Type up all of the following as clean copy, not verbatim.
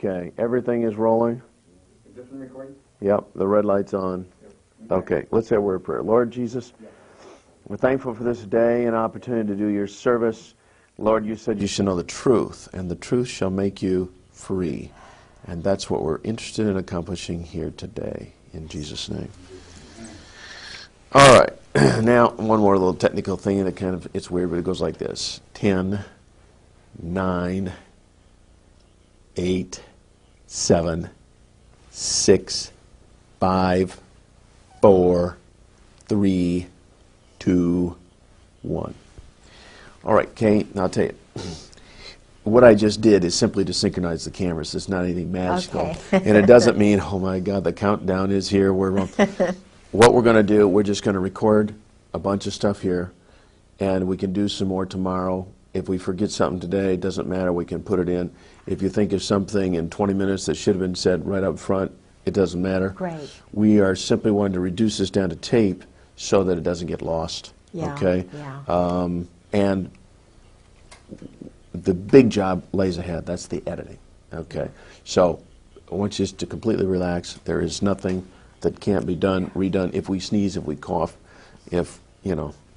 Okay, everything is rolling? Is this one recording? Yep, the red light's on. Yep. Okay, let's say a word of prayer. Lord Jesus, we're thankful for this day and opportunity to do your service. Lord, you said you should know the truth, and the truth shall make you free. And that's what we're interested in accomplishing here today, in Jesus' name. All right, now one more little technical thing, and it's weird, but it goes like this. 10, 9, 8, 7, 6, 5, 4, 3, 2, 1. All right, Kate, now I'll tell you. What I just did is simply to synchronize the cameras. It's not anything magical. Okay. And it doesn't mean, oh my God, the countdown is here. What we're going to do, we're just going to record a bunch of stuff here, and we can do some more tomorrow. If we forget something today, it doesn't matter. We can put it in. If you think of something in 20 minutes that should have been said right up front, it doesn't matter. Great. We are simply wanting to reduce this down to tape so that it doesn't get lost. Yeah. Okay? Yeah. And the big job lays ahead. That's the editing. Okay? So I want you to completely relax. There is nothing that can't be done, redone. If we sneeze, if we cough, if,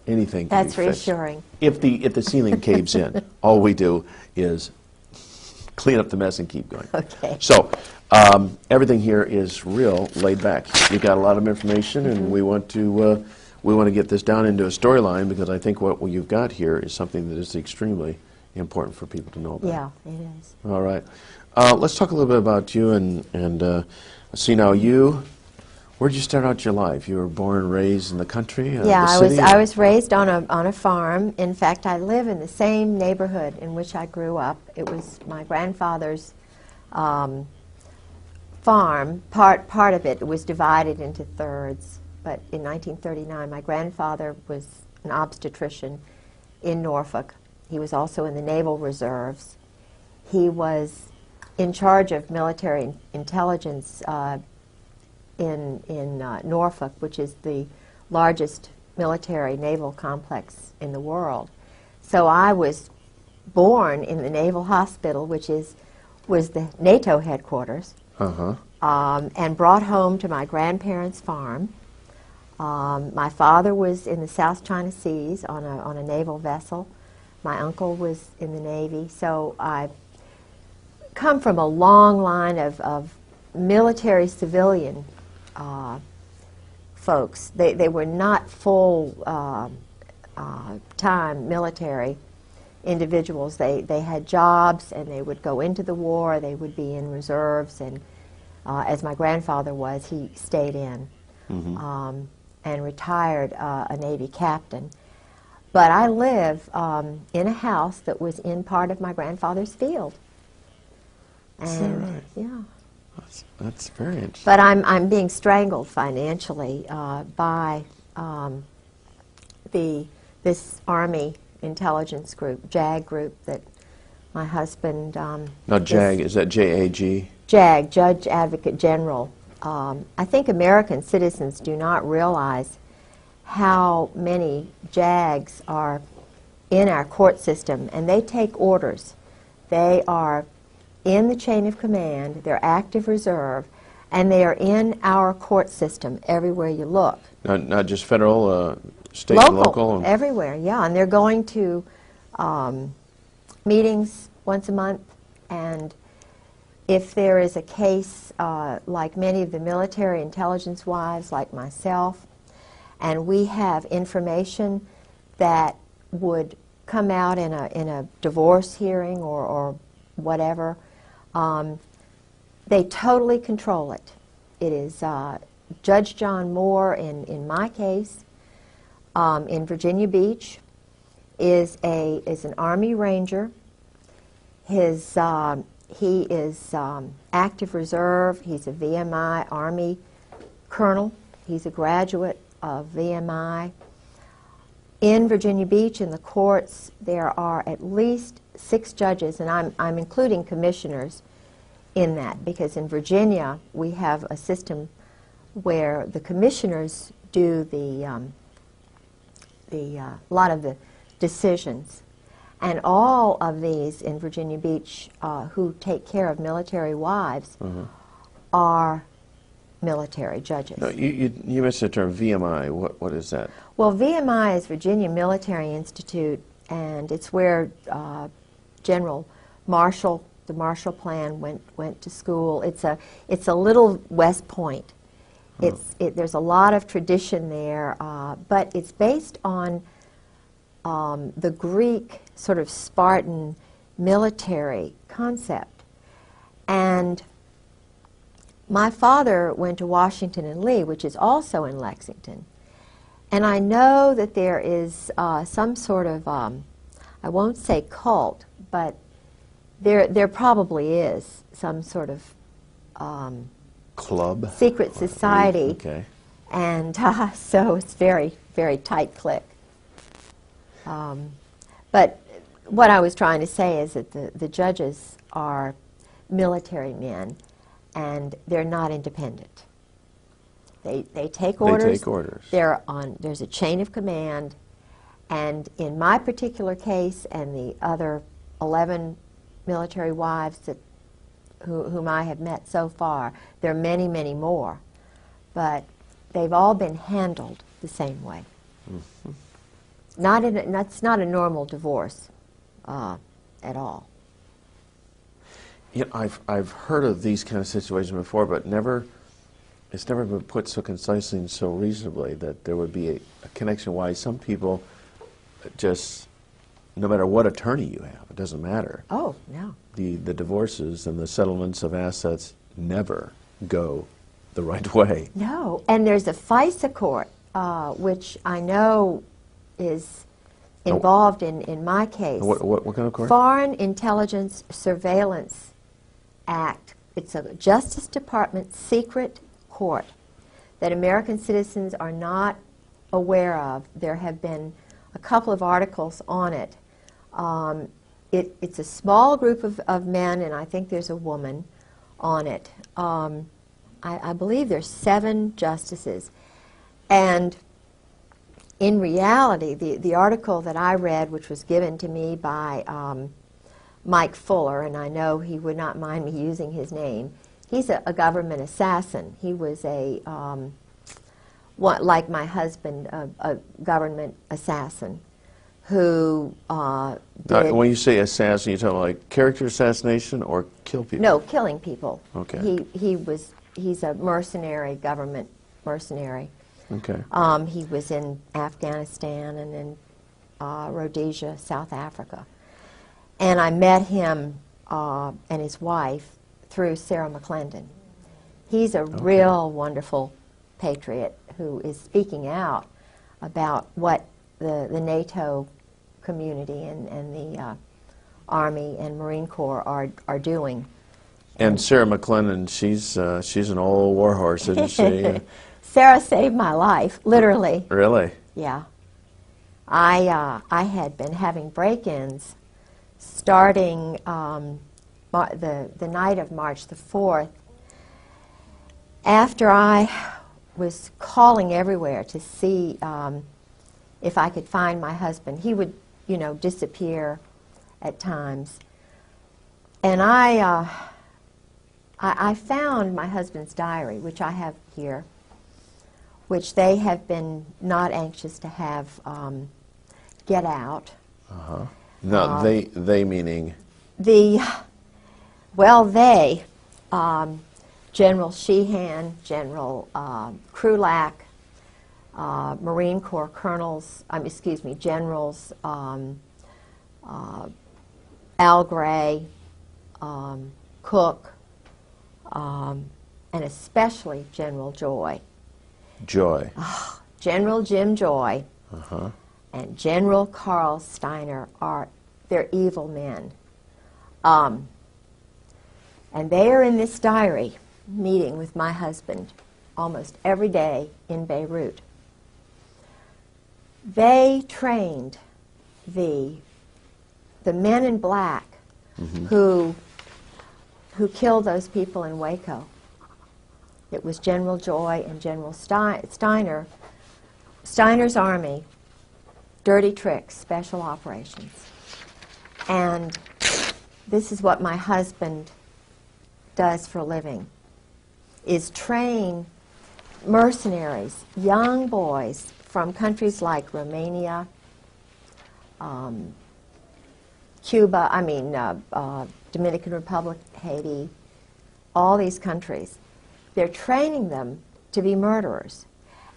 anything can That's be fixed. reassuring. If the ceiling caves in, all we do is clean up the mess and keep going. Okay. So everything here is real laid back. You've got a lot of information, and we want to get this down into a storyline, because I think what you've got here is something that is extremely important for people to know about. Yeah, it is. All right. Let's talk a little bit about you, and see now where'd you start out your life? You were born and raised in the country? Yeah, the city, I was raised on a farm. In fact, I live in the same neighborhood in which I grew up. It was my grandfather's farm. Part of it was divided into thirds. But in 1939, my grandfather was an obstetrician in Norfolk. He was also in the Naval Reserves. He was in charge of military intelligence in Norfolk, which is the largest military naval complex in the world. So I was born in the Naval Hospital, which was the NATO headquarters, and brought home to my grandparents' farm. My father was in the South China Seas on a naval vessel. My uncle was in the Navy. So I come from a long line of military civilian folks. They were not full time military individuals. They had jobs, and they would go into the war. They would be in reserves, and as my grandfather was, he stayed in and retired a Navy captain. But I live in a house that was in part of my grandfather's field. And is that right? Yeah. That's very interesting. But I'm being strangled financially by this Army intelligence group, JAG group, that my husband. Now, JAG, is that JAG? JAG, Judge Advocate General. I think American citizens do not realize how many JAGs are in our court system, and they take orders. They are in the chain of command, they're active reserve, and they are in our court system everywhere you look. Not just federal, state and local? Everywhere, yeah. And they're going to meetings once a month, and if there is a case like many of the military intelligence wives like myself, and we have information that would come out in a divorce hearing or whatever, they totally control it. It is Judge John Moore, in my case, in Virginia Beach, is an Army Ranger. He is active reserve. He's a VMI Army colonel. He's a graduate of VMI. In Virginia Beach, in the courts, there are at least 6 judges, and I'm including commissioners in that, because in Virginia we have a system where the commissioners do a lot of the decisions, And all of these in Virginia Beach who take care of military wives are military judges. No, you mentioned the term VMI. What is that? Well, VMI is Virginia Military Institute, and it's where General Marshall, the Marshall Plan, went to school. It's a little West Point. There's a lot of tradition there, but it's based on the Greek sort of Spartan military concept. And my father went to Washington and Lee, which is also in Lexington. And I know that there is some sort of, I won't say cult, but there probably is some sort of club? Secret society. Okay. And so it's very, very tight clique. But what I was trying to say is that the judges are military men, and they're not independent. They take orders. They take orders. There's a chain of command, and in my particular case and the other 11 military wives whom I have met so far, there are many, many more, but they've all been handled the same way. Mm-hmm. That's not a normal divorce at all. You know, I've heard of these kind of situations before, but it's never been put so concisely and so reasonably that there would be a connection why some people just, no matter what attorney you have, it doesn't matter. Oh, no. The divorces and the settlements of assets never go the right way. No, and there's a FISA court, which I know is involved in my case. What kind of court? Foreign Intelligence Surveillance Act. It's a Justice Department secret court that American citizens are not aware of. There have been a couple of articles on it. It's a small group of men, and I think there's a woman on it. I believe there's 7 justices. And in reality, the article that I read, which was given to me by Mike Fuller, and I know he would not mind me using his name, he's a government assassin. He was like my husband, a government assassin who when you say assassin, you're talking like character assassination or kill people? No, killing people. Okay. He's a mercenary, government mercenary. Okay. He was in Afghanistan and in Rhodesia, South Africa. And I met him and his wife through Sarah McClendon. He's a real wonderful patriot who is speaking out about what the NATO community and the Army and Marine Corps are doing. And Sarah McClendon, she's an old warhorse, isn't she? Sarah saved my life, literally. Really? Yeah. I had been having break-ins starting the night of March the 4th, after I was calling everywhere to see if I could find my husband. He would, disappear at times. And I found my husband's diary, which I have here, which they have been not anxious to have get out. Uh-huh. No, they meaning? General Sheehan, General Krulak, Marine Corps colonels, generals, Al Gray, Cook, and especially General Joy. Joy. General Jim Joy Uh-huh. and General Carl Steiner they're evil men. And they are in this diary meeting with my husband almost every day in Beirut. They trained the men in black who killed those people in Waco. It was General Joy and General Steiner. Steiner's army, dirty tricks, special operations. And this is what my husband does for a living, is train mercenaries, young boys from countries like Romania, Cuba, Dominican Republic, Haiti, all these countries. They're training them to be murderers.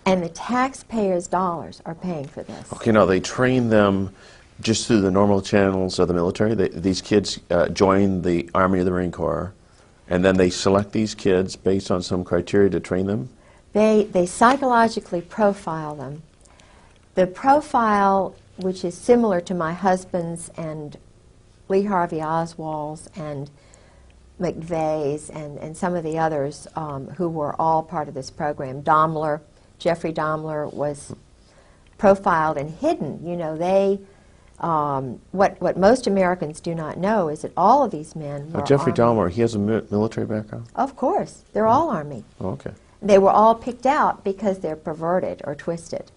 And the taxpayers' dollars are paying for this. Okay, now they train them just through the normal channels of the military? These kids join the Army or the Marine Corps, and then they select these kids based on some criteria to train them? They psychologically profile them. The profile, which is similar to my husband's and Lee Harvey Oswald's and McVeigh's and some of the others who were all part of this program. Jeffrey Dahmler was profiled and hidden. You know, what most Americans do not know is that all of these men were Jeffrey Army. Dahmer, he has a military background? Of course. They're all Army. Oh, okay. They were all picked out because they're perverted or twisted.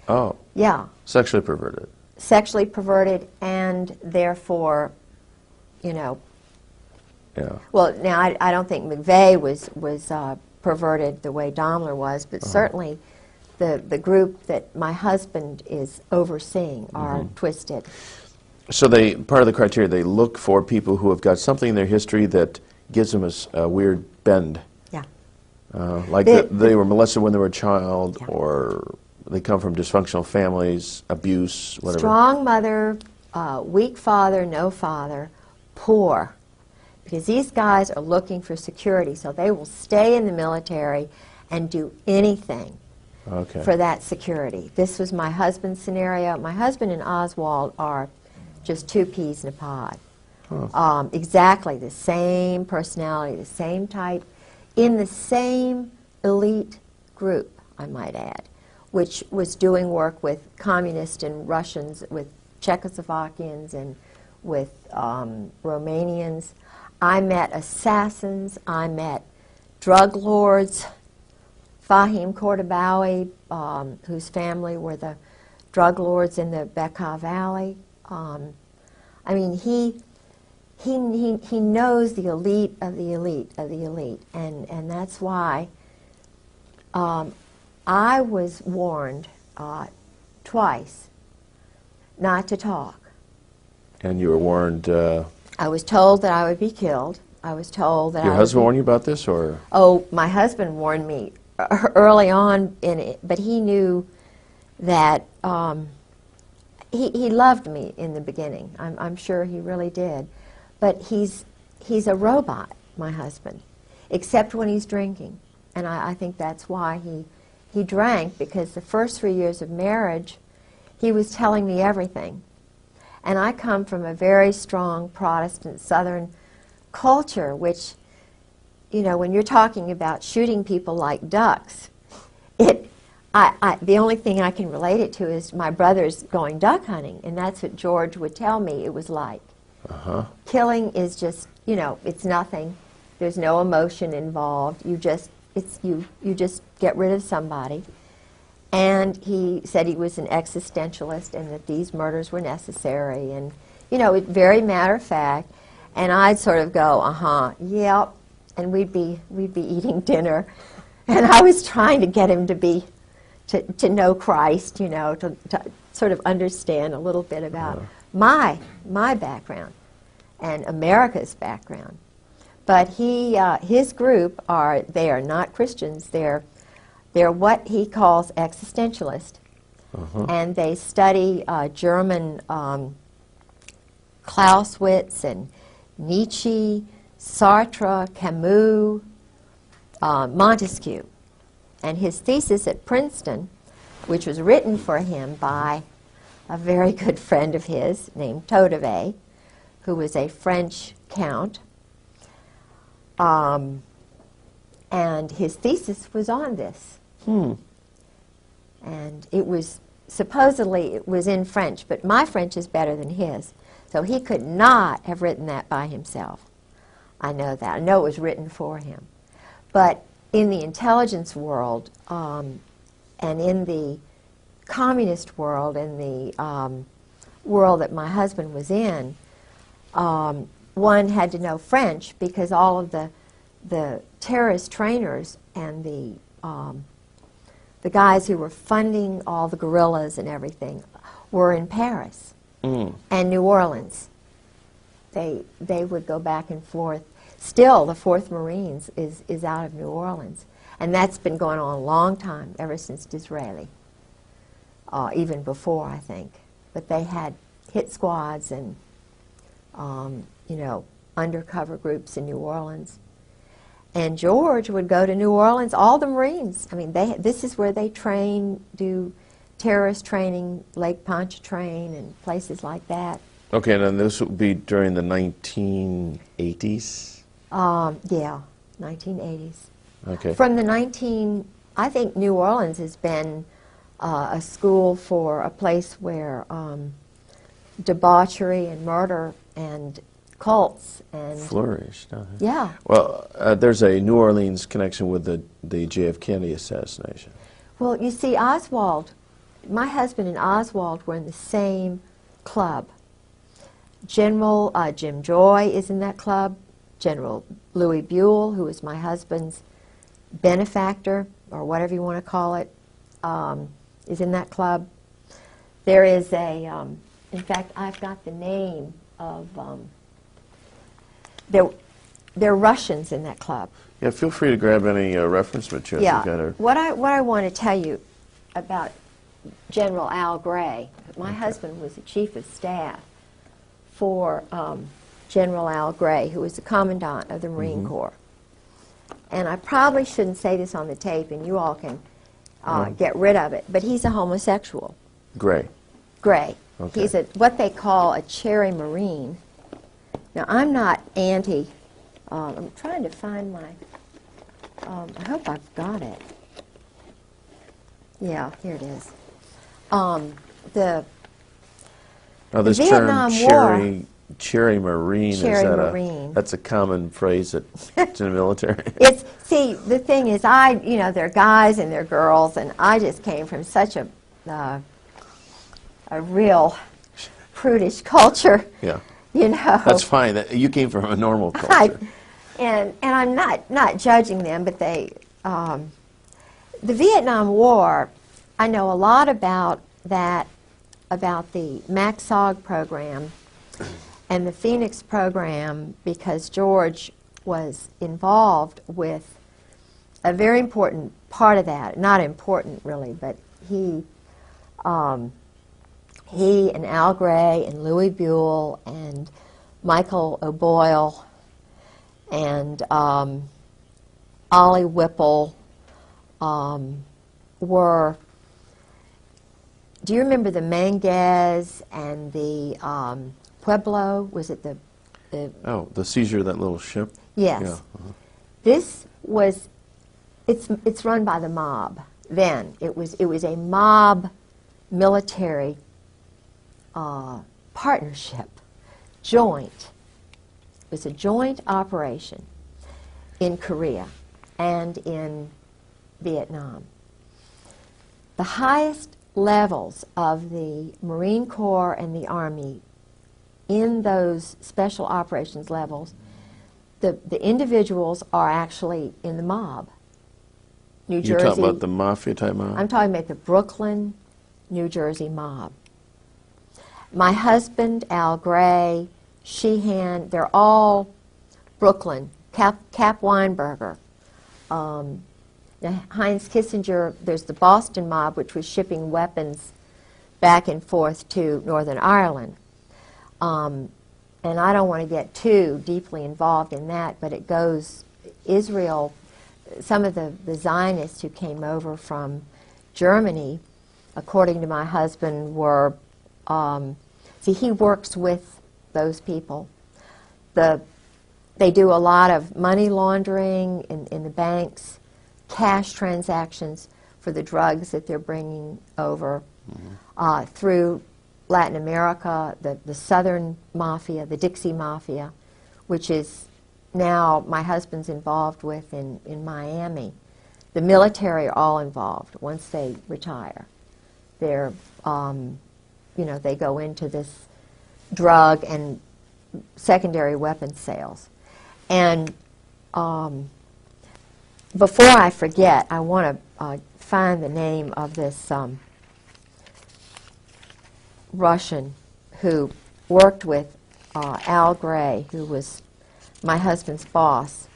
Oh. Yeah. Sexually perverted. Sexually perverted and therefore, you know. Yeah. Well, now I don't think McVeigh was perverted the way Dahmler was, but certainly the group that my husband is overseeing are twisted. So part of the criteria, they look for people who have got something in their history that gives them a weird bend. Yeah. Like they were molested when they were a child, Yeah. or they come from dysfunctional families, abuse, whatever. Strong mother, weak father, no father, poor. Because these guys are looking for security, so they will stay in the military and do anything for that security. This was my husband's scenario. My husband and Oswald are just two peas in a pod. Huh. Exactly the same personality, the same type, in the same elite group, I might add, which was doing work with communists and Russians, with Czechoslovakians and with Romanians. I met assassins, I met drug lords, Fahim Kordobawi, whose family were the drug lords in the Bekaa Valley. I mean, he knows the elite of the elite of the elite, and that's why I was warned twice not to talk. And you were warned... I was told that I would be killed. I was told that Your husband warned you about this, or? Oh, my husband warned me early on in it, but he knew that he loved me in the beginning. I'm sure he really did. But he's a robot, my husband, except when he's drinking. And I think that's why he drank, because the first 3 years of marriage, he was telling me everything. And I come from a very strong Protestant Southern culture, which, you know, when you're talking about shooting people like ducks, the only thing I can relate it to is my brothers going duck hunting, and that's what George would tell me it was like. Killing is just, you know, it's nothing. There's no emotion involved. You just get rid of somebody. And he said he was an existentialist and that these murders were necessary, and, you know, very matter of fact. And I'd sort of go, yep, and we'd be eating dinner, and I was trying to get him to know Christ, you know, to sort of understand a little bit about my background and America's background. But his group they are not Christians. They're what he calls existentialist, and they study German Clausewitz and Nietzsche, Sartre, Camus, Montesquieu. And his thesis at Princeton, which was written for him by a very good friend of his named Todeve, who was a French count, and his thesis was on this. And it was, supposedly it was in French, but my French is better than his. So he could not have written that by himself. I know that. I know it was written for him. But in the intelligence world, and in the communist world, and the world that my husband was in, one had to know French because all of the terrorist trainers and the guys who were funding all the guerrillas and everything were in Paris and New Orleans. They would go back and forth. Still, the 4th Marines is out of New Orleans. And that's been going on a long time, ever since Disraeli, even before, I think. But they had hit squads and, you know, undercover groups in New Orleans. And George would go to New Orleans, all the Marines. I mean, this is where they train, do terrorist training, Lake Pontchartrain and places like that. Okay, and then this would be during the 1980s? Yeah, 1980s. Okay. From the I think New Orleans has been a school for a place where debauchery and murder and cults and flourished. yeah. Well, there's a New Orleans connection with the JF Kennedy assassination. Well, you see, Oswald, my husband and Oswald were in the same club. General Jim Joy is in that club. General Louis Buell, who is my husband's benefactor, or whatever you want to call it, is in that club. There is a, in fact, I've got the name of, there are Russians in that club. Yeah, feel free to grab any reference materials. Yeah, You've got our what I want to tell you about General Al Gray, my husband was the chief of staff for General Al Gray, who was the commandant of the Marine Corps. And I probably shouldn't say this on the tape, and you all can get rid of it, but he's a homosexual. Gray. Gray. Okay. He's what they call a cherry Marine. Now, I'm not anti. I'm trying to find my. I hope I've got it. Yeah, here it is. The this Vietnam term cherry Marine, Cherry is that Marine. that's a common phrase in the military. See, the thing is, you know, they're guys and they're girls, and I just came from such a real prudish culture. Yeah. You know. That's fine. You came from a normal culture. And I'm not judging them, but the Vietnam War, I know a lot about that, about the MACSOG program and the Phoenix program, because George was involved with a very important part of that. Not important, really, but he and Al Gray and Louis Buell and Michael O'Boyle and Ollie Whipple were. Do you remember the Manguez and the Pueblo? Was it the seizure of that little ship? Yes. Yeah. This was. It's run by the mob. Then it was a mob military partnership, joint. It was a joint operation in Korea and in Vietnam. The highest levels of the Marine Corps and the Army in those special operations levels, the individuals are actually in the mob. New Jersey. You're talking about the mafia type mob? I'm talking about the Brooklyn, New Jersey mob. My husband, Al Gray, Sheehan, they're all Brooklyn. Cap Weinberger. Heinz Kissinger, there's the Boston mob, which was shipping weapons back and forth to Northern Ireland. And I don't want to get too deeply involved in that, but it goes, Israel, some of the Zionists who came over from Germany, according to my husband, were, see, he works with those people. They do a lot of money laundering in the banks, cash transactions for the drugs that they're bringing over through Latin America, the Southern Mafia, the Dixie Mafia, which is now my husband's involved with in Miami. The military are all involved once they retire. They're, you know, they go into this drug and secondary weapons sales. And before I forget, I want to find the name of this Russian who worked with Al Gray, who was my husband's boss,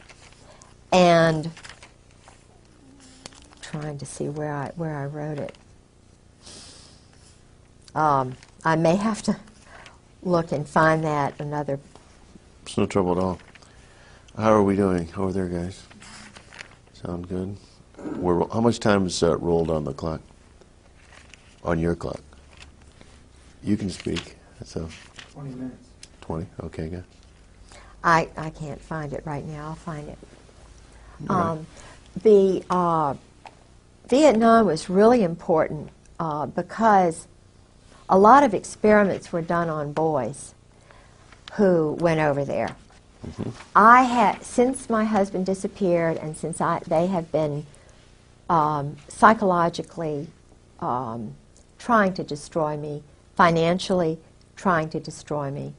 and trying to see where I wrote it. I may have to look and find that another. It's no trouble at all. How are we doing over there, guys? Sound good? How much time is rolled on the clock? On your clock? You can speak. So 20 minutes. 20? Okay, good. I can't find it right now. I'll find it. Right. The Vietnam was really important because a lot of experiments were done on boys who went over there. Mm-hmm. I had, since my husband disappeared and since they have been psychologically trying to destroy me, financially trying to destroy me,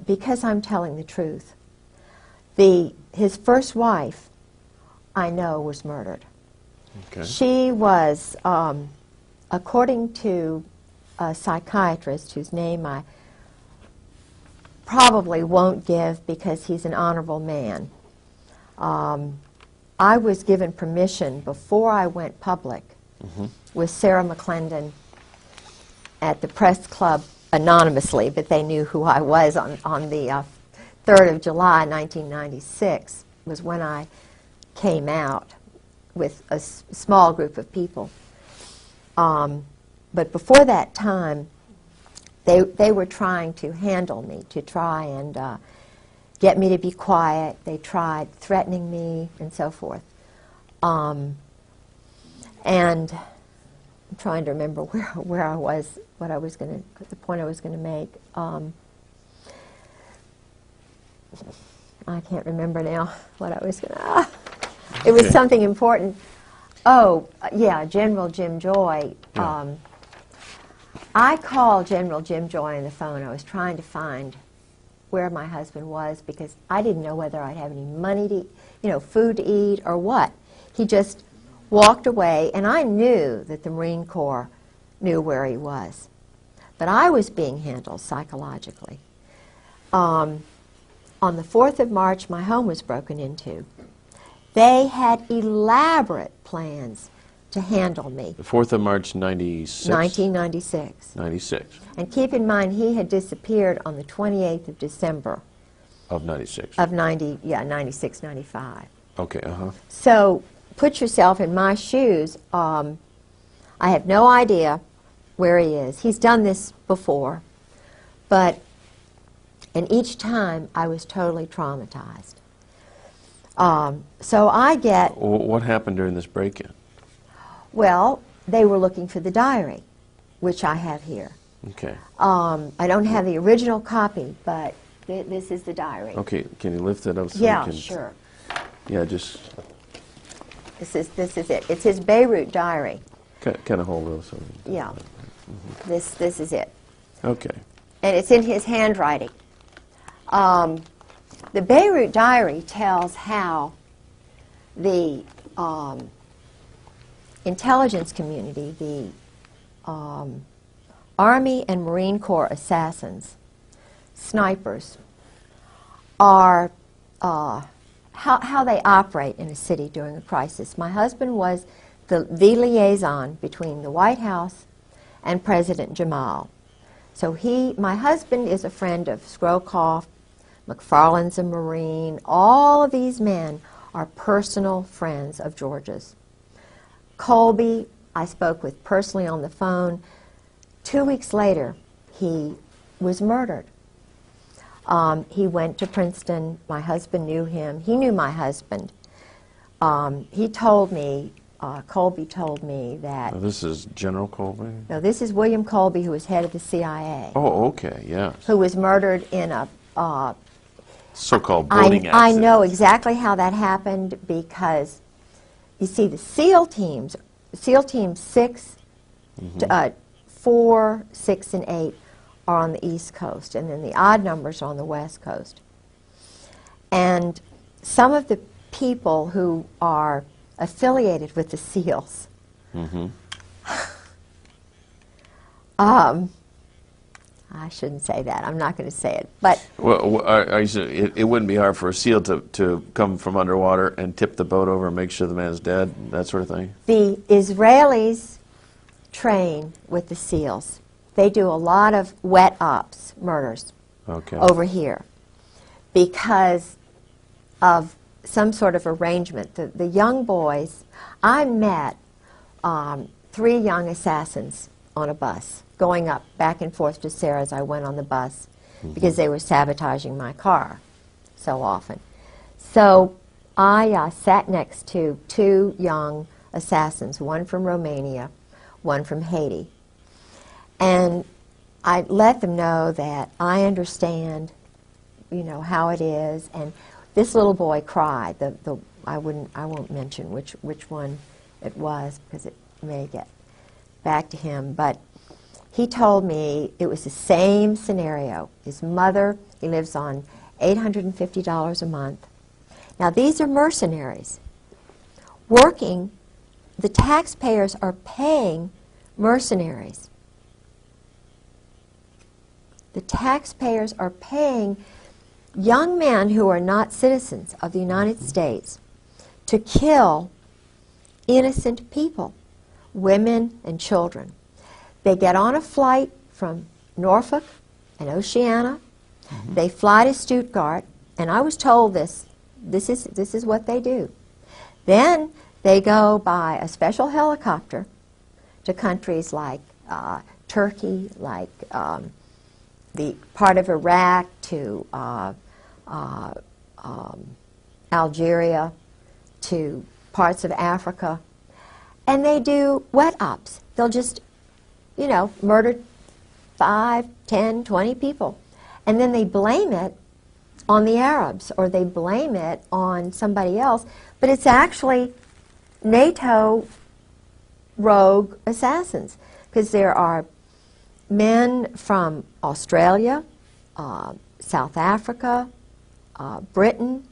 because I'm telling the truth. His first wife, I know, was murdered. Okay. She was, according to a psychiatrist whose name I probably won't give because he's an honorable man, I was given permission before I went public with Sarah McClendon at the press club anonymously, but they knew who I was on the 3rd of July, 1996, was when I came out with a small group of people. But before that time, they were trying to handle me, to try and get me to be quiet. They tried threatening me and so forth. And I'm trying to remember where I was, what I was going to, the point I was going to make. I can't remember now what I was going to. It was something important. Oh, yeah, General Jim Joy. Yeah. I called General Jim Joy on the phone. I was trying to find where my husband was because I didn't know whether I'd have any money to, food to eat or what. He just walked away, and I knew that the Marine Corps knew where he was. But I was being handled psychologically. On the 4th of March, my home was broken into. They had elaborate plans to handle me. The 4th of March, 96? 1996. 96. And keep in mind, he had disappeared on the 28th of December. Of 96. Of 96, 95. Okay, So put yourself in my shoes. I have no idea where he is. He's done this before, and each time I was totally traumatized. So I get... What happened during this break-in? Well, they were looking for the diary, which I have here. Okay. I don't have the original copy, but this is the diary. Okay, can you lift it up so Yeah, we can... sure. Yeah, just... This is it. It's his Beirut diary. Kind of hold it so... Yeah. This is it. Okay. And it's in his handwriting. The Beirut diary tells how the intelligence community, the Army and Marine Corps assassins, snipers, are how they operate in a city during a crisis. My husband was the liaison between the White House and President Jamal. So my husband is a friend of Scrokoff, McFarland's a Marine. All of these men are personal friends of George's. Colby, I spoke with personally on the phone. 2 weeks later, he was murdered. He went to Princeton. My husband knew him. He knew my husband. He told me, Colby told me that... Now this is General Colby? No, this is William Colby, who was head of the CIA. Oh, okay, yeah. Who was murdered in a... so-called boating accident. I know exactly how that happened because, you see, the SEAL teams, SEAL Team 6, 4, 6, and 8, are on the East Coast, and then the odd numbers are on the West Coast. And some of the people who are affiliated with the SEALs, I shouldn't say that. I'm not going to say it. But well, it wouldn't be hard for a SEAL to come from underwater and tip the boat over and make sure the man's dead, that sort of thing? the Israelis train with the SEALs. They do a lot of wet ops, murders, over here because of some sort of arrangement. The young boys, I met 3 young assassins on a bus, going up back and forth to Sarah as I went on the bus because they were sabotaging my car so often. So I sat next to 2 young assassins, one from Romania, one from Haiti. And I let them know that I understand, you know, how it is. And this little boy cried. I won't mention which one it was because it may get back to him. But he told me it was the same scenario. His mother, he lives on $850 a month. Now these are mercenaries working. The taxpayers are paying mercenaries. The taxpayers are paying young men who are not citizens of the United States to kill innocent people, women and children. They get on a flight from Norfolk and Oceana. They fly to Stuttgart, and I was told this is what they do. Then they go by a special helicopter to countries like Turkey, like the part of Iraq, to Algeria, to parts of Africa, and they do wet ops. They'll just, you know, murder 5, 10, 20 people, and then they blame it on the Arabs or they blame it on somebody else, but it's actually NATO rogue assassins, because there are men from Australia, South Africa, Britain,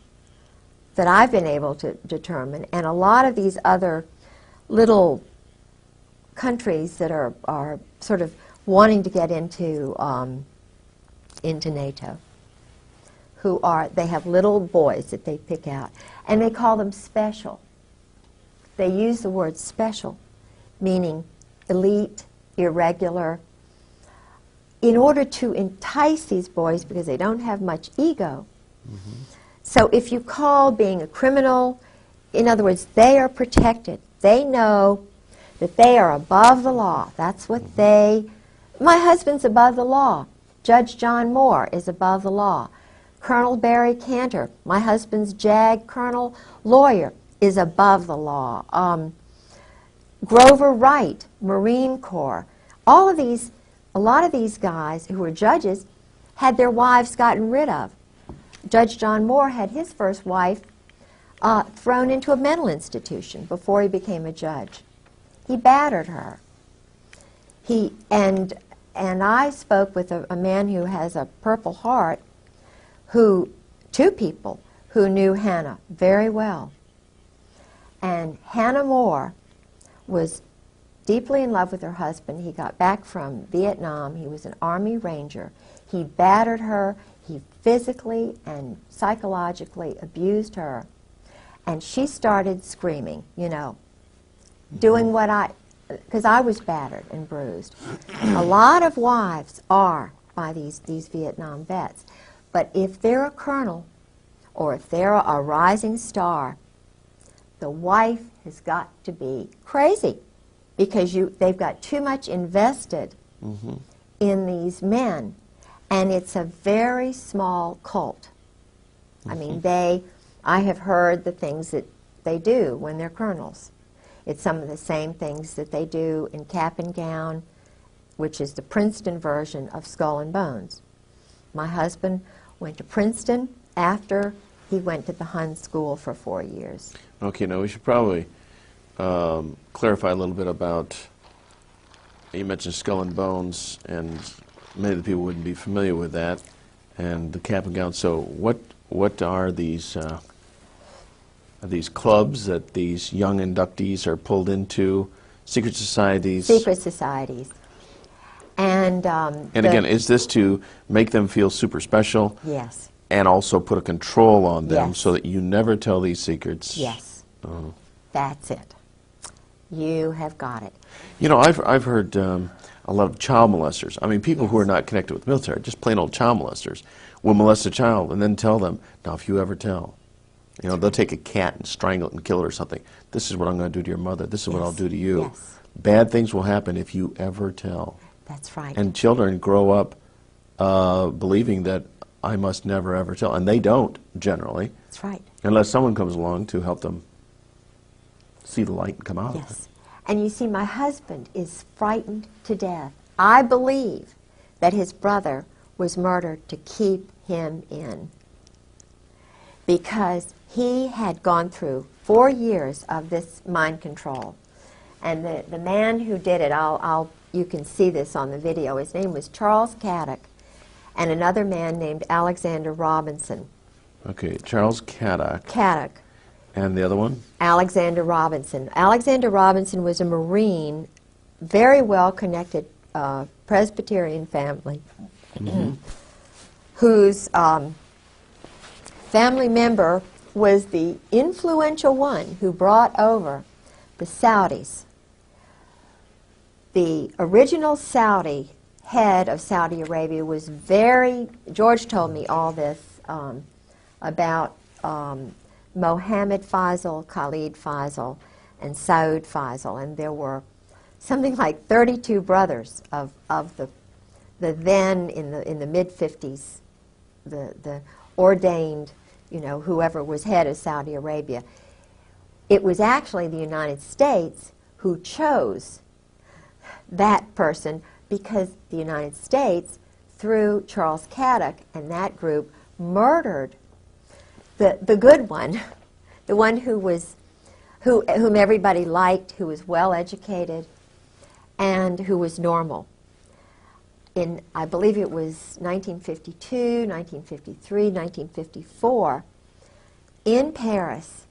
that I've been able to determine, and a lot of these other little countries that are sort of wanting to get into NATO, they have little boys that they pick out, and they call them special. They use the word special, meaning elite, irregular, in order to entice these boys because they don't have much ego. So if you call being a criminal, in other words, they are protected. They know that they are above the law. That's what my husband's above the law. Judge John Moore is above the law. Colonel Barry Cantor, my husband's JAG colonel lawyer, is above the law. Grover Wright, Marine Corps. A lot of these guys who were judges had their wives gotten rid of. Judge John Moore had his first wife thrown into a mental institution before he became a judge. He battered her. And I spoke with a man who has a Purple Heart, 2 people who knew Hannah very well. And Hannah Moore was deeply in love with her husband. He got back from Vietnam. He was an Army Ranger. He battered her. He physically and psychologically abused her. And she started screaming, you know, doing because I was battered and bruised. A lot of wives are by these Vietnam vets. But if they're a colonel or if they're a rising star, the wife has got to be crazy because they've got too much invested in these men. And it's a very small cult. I mean, I have heard the things that they do when they're colonels. It's some of the same things that they do in Cap and Gown, which is the Princeton version of Skull and Bones. My husband went to Princeton after he went to the Hun School for 4 years. Okay, now we should probably clarify a little bit about, you mentioned Skull and Bones, and many of the people wouldn't be familiar with that, and the cap and gown. So what are these clubs that these young inductees are pulled into? Secret societies? Secret societies. And again, is this to make them feel super special? Yes. And also put a control on them Yes. so that you never tell these secrets? Yes. Oh. That's it. You have got it. You know, I've heard a lot of child molesters. I mean, people who are not connected with the military, just plain old child molesters, will molest a child and then tell them, now if you ever tell, you know, they'll take a cat and strangle it and kill it or something. This is what I'm going to do to your mother. This is what I'll do to you. Yes. Bad things will happen if you ever tell. That's right. And children grow up believing that I must never ever tell. And they don't, generally. That's right. Unless someone comes along to help them see the light and come out. Yes. And you see, my husband is frightened to death. I believe that his brother was murdered to keep him in, because he had gone through 4 years of this mind control. And the man who did it, you can see this on the video, his name was Charles Caddock, and another man named Alexander Robinson. Okay, Charles Caddock. Caddock. And the other one? Alexander Robinson. Alexander Robinson was a Marine, very well-connected Presbyterian family, whose family member was the influential one who brought over the Saudis. The original Saudi head of Saudi Arabia was George told me all this about Mohammed Faisal, Khalid Faisal, and Saud Faisal, and there were something like 32 brothers of the then in the mid-50s, the ordained, you know, whoever was head of Saudi Arabia. It was actually the United States who chose that person, because the United States, through Charles Caddock and that group, murdered the good one, the one whom everybody liked, who was well educated, and who was normal. In, I believe it was 1952, 1953, 1954, in Paris,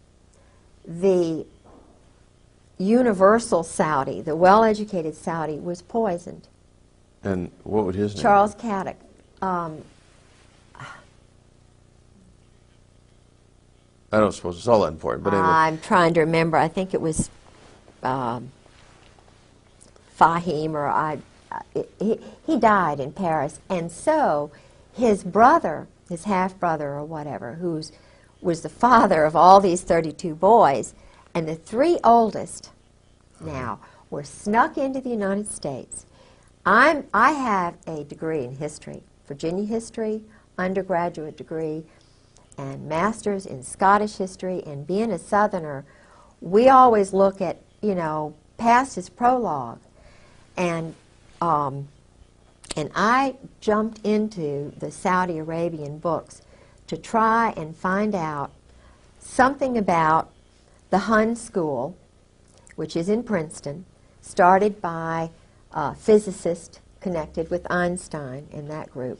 the universal Saudi, the well-educated Saudi, was poisoned. And what would his name Charles be? Caddock. I don't suppose it's all that important, but anyway. I'm trying to remember. I think it was Fahim, or he died in Paris. And so his brother, his half-brother or whatever, was the father of all these 32 boys, and the 3 oldest now were snuck into the United States. I have a degree in history, Virginia history, undergraduate degree, and master's in Scottish history. And being a Southerner, we always look at, you know, past is prologue. And I jumped into the Saudi Arabian books to try and find out something about the Hun School, which is in Princeton, started by a physicist connected with Einstein in that group.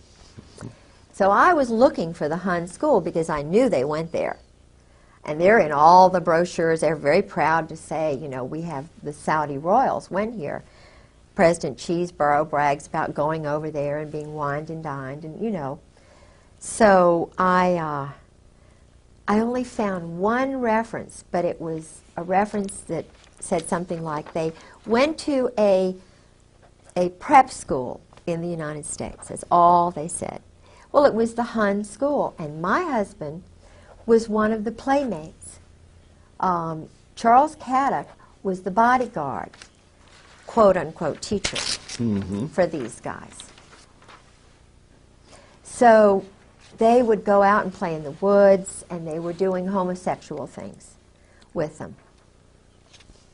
So I was looking for the Hun School because I knew they went there. And they're in all the brochures. They're very proud to say, you know, we have the Saudi royals went here. President Cheeseborough brags about going over there and being wined and dined, and you know. So I only found one reference, but it was a reference that said something like they went to a prep school in the United States. That's all they said. Well, it was the Hun School, and my husband was one of the playmates. Charles Caddock was the bodyguard, quote-unquote teacher for these guys. So they would go out and play in the woods, and they were doing homosexual things with them.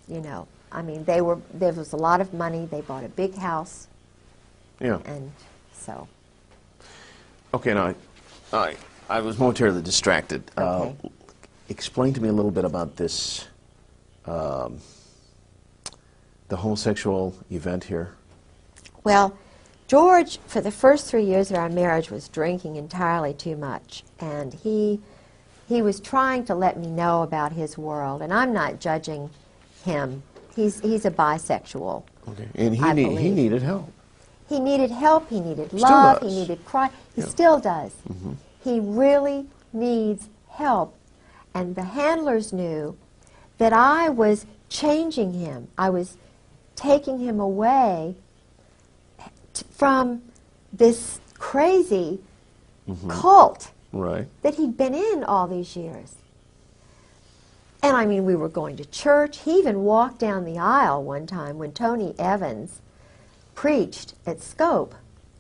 You know, I mean, there was a lot of money. They bought a big house. Yeah. And so. Okay, now, I was momentarily distracted. Okay. Explain to me a little bit about this, the homosexual event here. Well, George, for the first 3 years of our marriage, was drinking entirely too much, and he was trying to let me know about his world, and I'm not judging him. He's a bisexual. Okay. And I he believe. needed help. He needed help, he needed Still love, does. he needed cry. He Yeah. still does. Mhm. He really needs help. And the handlers knew that I was changing him. I was taking him away from this crazy cult Right. that he'd been in all these years. And I mean, we were going to church. He even walked down the aisle one time when Tony Evans preached at Scope.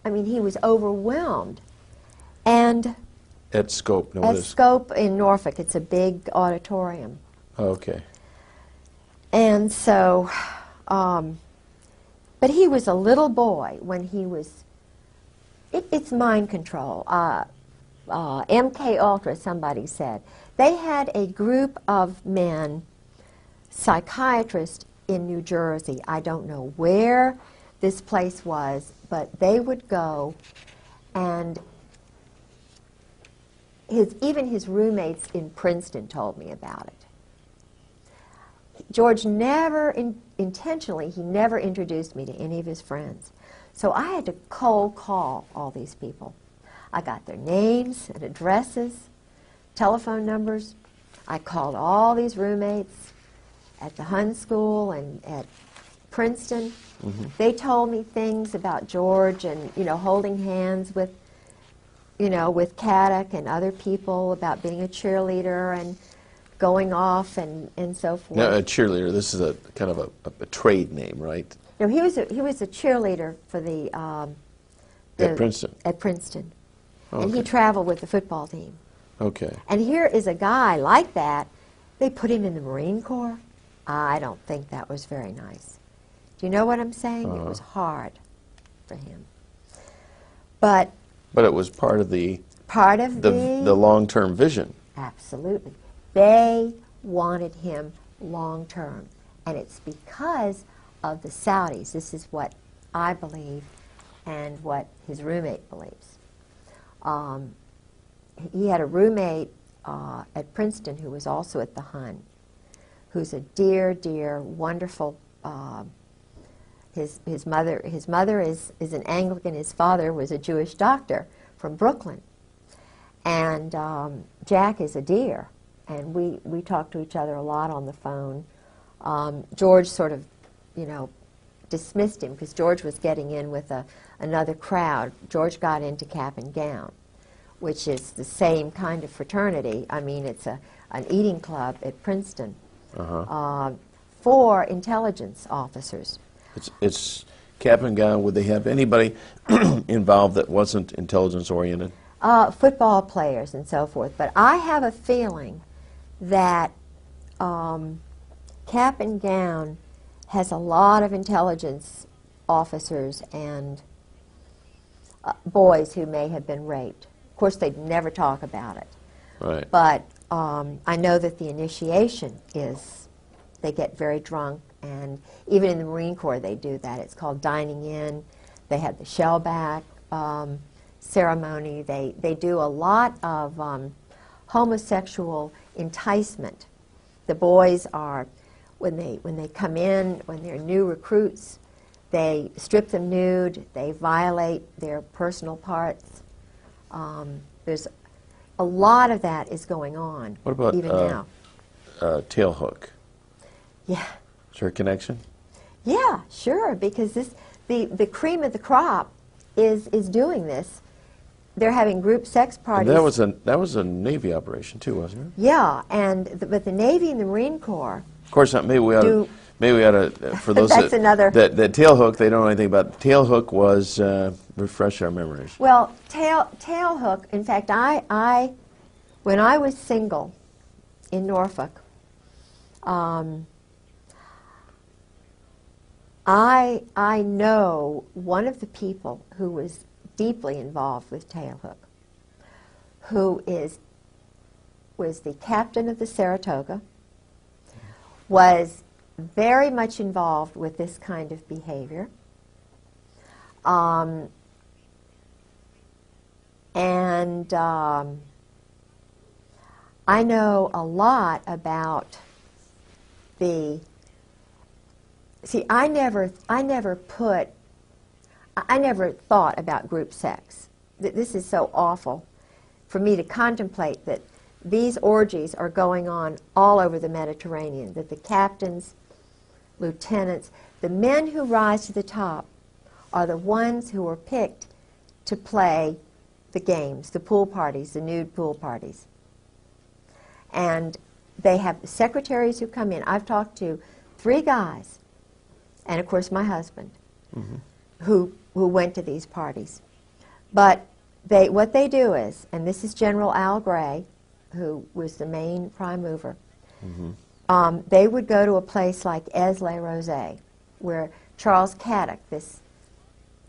I mean, he was overwhelmed. And At Scope, at notice. Scope in Norfolk, it's a big auditorium. Okay. And so, but he was a little boy when he was, it's mind control. MK Ultra, somebody said. They had a group of men, psychiatrists in New Jersey. I don't know where this place was, but they would go, and even his roommates in Princeton told me about it. George never, intentionally, he never introduced me to any of his friends. So I had to cold call all these people. I got their names and addresses, telephone numbers. I called all these roommates at the Hun School and at Princeton. They told me things about George and, holding hands with, with Caddick and other people, about being a cheerleader and going off and so forth. Now, a cheerleader, this is a kind of a trade name, right? No, he was a cheerleader for the At Princeton. At Princeton. Okay. And he traveled with the football team. Okay. And here is a guy like that. They put him in the Marine Corps. I don't think that was very nice. Do you know what I'm saying? It was hard for him. But it was part of the the long-term vision. Absolutely. They wanted him long term. And it's because of the Saudis. This is what I believe and what his roommate believes. He had a roommate at Princeton who was also at the Hun, who's a dear, dear, wonderful. His mother is an Anglican. His father was a Jewish doctor from Brooklyn, and Jack is a dear. And we talk to each other a lot on the phone. George sort of, dismissed him because George was getting in with another crowd. George got into Cap and Gown, which is the same kind of fraternity. I mean, it's an eating club at Princeton for intelligence officers. It's Cap and Gown. Would they have anybody involved that wasn't intelligence-oriented? Football players and so forth. But I have a feeling that Cap and Gown has a lot of intelligence officers and boys who may have been raped. Of course, they'd never talk about it. Right. But I know that the initiation is, they get very drunk, and even in the Marine Corps they do that. It's called dining in. They have the shellback ceremony. They do a lot of homosexual enticement. The boys are, when they come in, when they're new recruits, they strip them nude, they violate their personal parts. There's a lot of that is going on. What about even now? Tailhook? Yeah. Is there a connection? Yeah, sure, because the cream of the crop is doing this. They're having group sex parties. And that was a Navy operation too, wasn't it? Yeah, but the Navy and the Marine Corps. Of course, maybe we ought to, for those That's another. that tailhook, they don't know anything about. Tailhook was refresh our memories. Well, tailhook. In fact, when I was single in Norfolk, I know one of the people who was deeply involved with tailhook, who was the captain of the Saratoga, was very much involved with this kind of behavior. And I know a lot about the, see, I never thought about group sex. This is so awful for me to contemplate that these orgies are going on all over the Mediterranean, that the captains, lieutenants, the men who rise to the top are the ones who are picked to play the games, the pool parties, the nude pool parties. And they have secretaries who come in. I've talked to 3 guys, and of course my husband, who went to these parties. But what they do is, and this is General Al Gray, who was the main prime mover, they would go to a place like Aix-les-Rosés, where Charles Caddock, this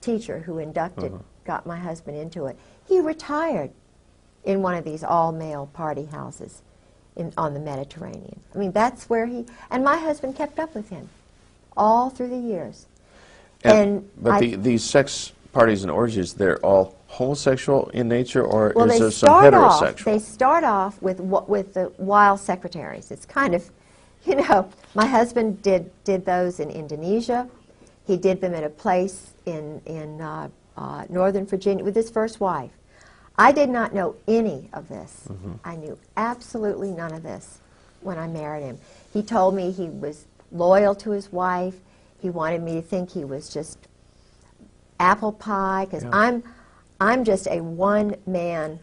teacher who inducted, got my husband into it, he retired in one of these all-male party houses on the Mediterranean. I mean, that's where and my husband kept up with him all through the years. But these sex parties and orgies, they're all homosexual in nature, or is there some heterosexual? They start off with the wild secretaries. It's kind of, you know, my husband did those in Indonesia. He did them at a place in Northern Virginia with his first wife. I did not know any of this. I knew absolutely none of this when I married him. He told me he was loyal to his wife. He wanted me to think he was just apple pie, because I'm just a one-man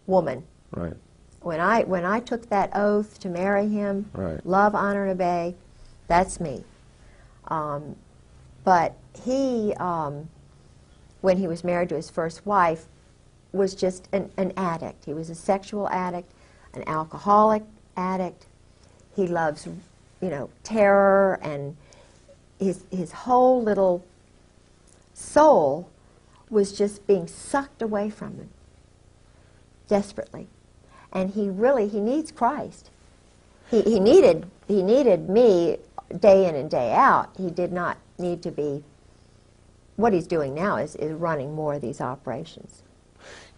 woman. Right. When I took that oath to marry him, love, honor, and obey, that's me. But he, when he was married to his first wife, was just an addict. He was a sexual addict, an alcoholic addict. He loves, you know, terror, and his whole little soul was just being sucked away from him desperately. And he needs Christ. He needed me day in and day out. He did not need to be. What he's doing now is running more of these operations.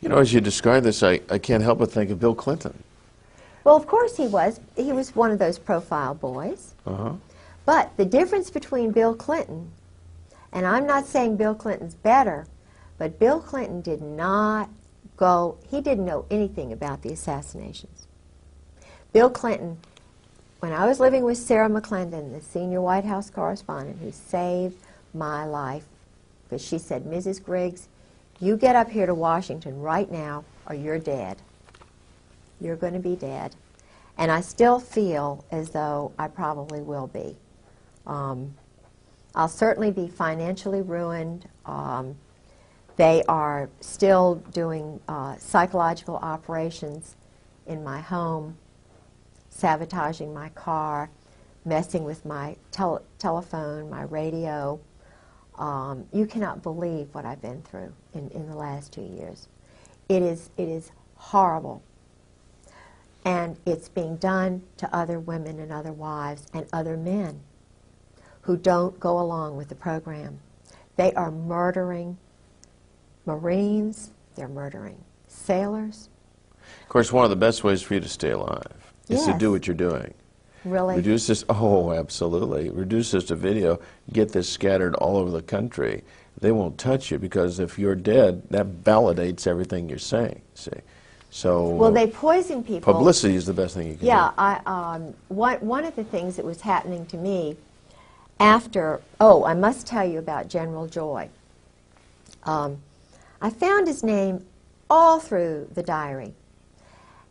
You know, as you describe this, I can't help but think of Bill Clinton. Well, of course he was. He was one of those profile boys. But the difference between Bill Clinton, and I'm not saying Bill Clinton's better, but Bill Clinton did not go, he didn't know anything about the assassinations. Bill Clinton, when I was living with Sarah McClendon, the senior White House correspondent who saved my life, because she said, Mrs. Griggs, you get up here to Washington right now or you're dead. You're going to be dead. And I still feel as though I probably will be. I'll certainly be financially ruined. They are still doing psychological operations in my home, sabotaging my car, messing with my telephone, my radio. You cannot believe what I've been through in the last 2 years. It is horrible. And it's being done to other women and other wives and other men who don't go along with the program. They are murdering Marines, they're murdering sailors. Of course, one of the best ways for you to stay alive is to do what you're doing. Really? Reduce this, absolutely. Reduce this to video, get this scattered all over the country. They won't touch you, because if you're dead, that validates everything you're saying, see. So, well, they poison people. Publicity is the best thing you can do. Yeah, one of the things that was happening to me after, I must tell you about General Joy. I found his name all through the diary.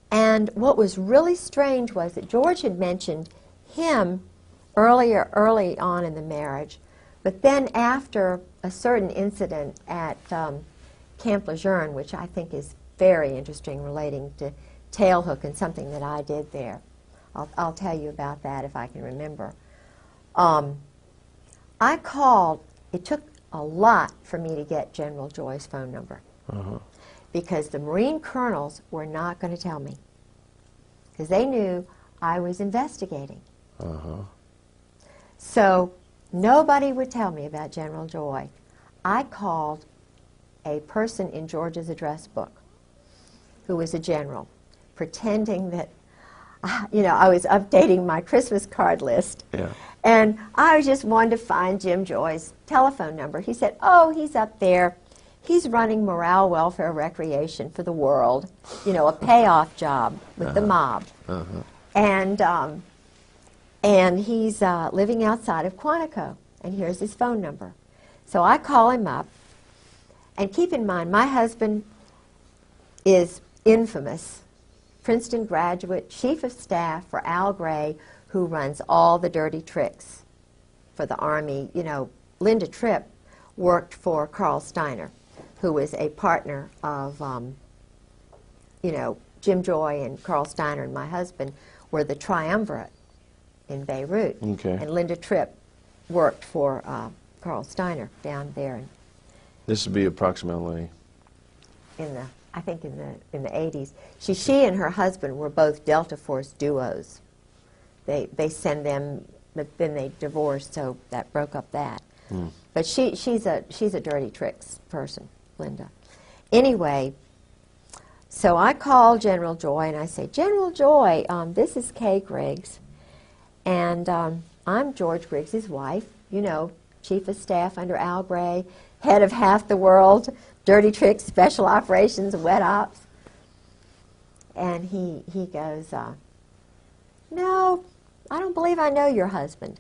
And what was really strange was that George had mentioned him early on in the marriage, but then after a certain incident at Camp Lejeune, which I think is very interesting, relating to tailhook and something that I did there. I'll tell you about that if I can remember. I called, it took a lot for me to get General Joy's phone number, because the Marine colonels were not going to tell me, because they knew I was investigating. So nobody would tell me about General Joy. I called a person in George's address book, who was a general, pretending that, I was updating my Christmas card list. Yeah. And I just wanted to find Jim Joy's telephone number. He said, oh, he's up there. He's running morale, welfare, recreation for the world, a payoff job with the mob. And he's living outside of Quantico, and here's his phone number. So I call him up, and keep in mind, my husband is infamous, Princeton graduate, chief of staff for Al Gray, who runs all the dirty tricks for the Army. Linda Tripp worked for Carl Steiner, who was a partner of, Jim Joy and Carl Steiner and my husband were the triumvirate in Beirut. Okay. And Linda Tripp worked for Carl Steiner down there. This would be approximately I think in the 80s. She and her husband were both Delta Force duos. They send them, but then they divorced, so that broke up that. But she's a dirty tricks person, Linda. Anyway, so I call General Joy and I say, General Joy, this is Kay Griggs, and I'm George Griggs' wife, chief of staff under Al Gray, head of half the world, dirty tricks, special operations, wet ops. And he goes, no, I don't believe I know your husband.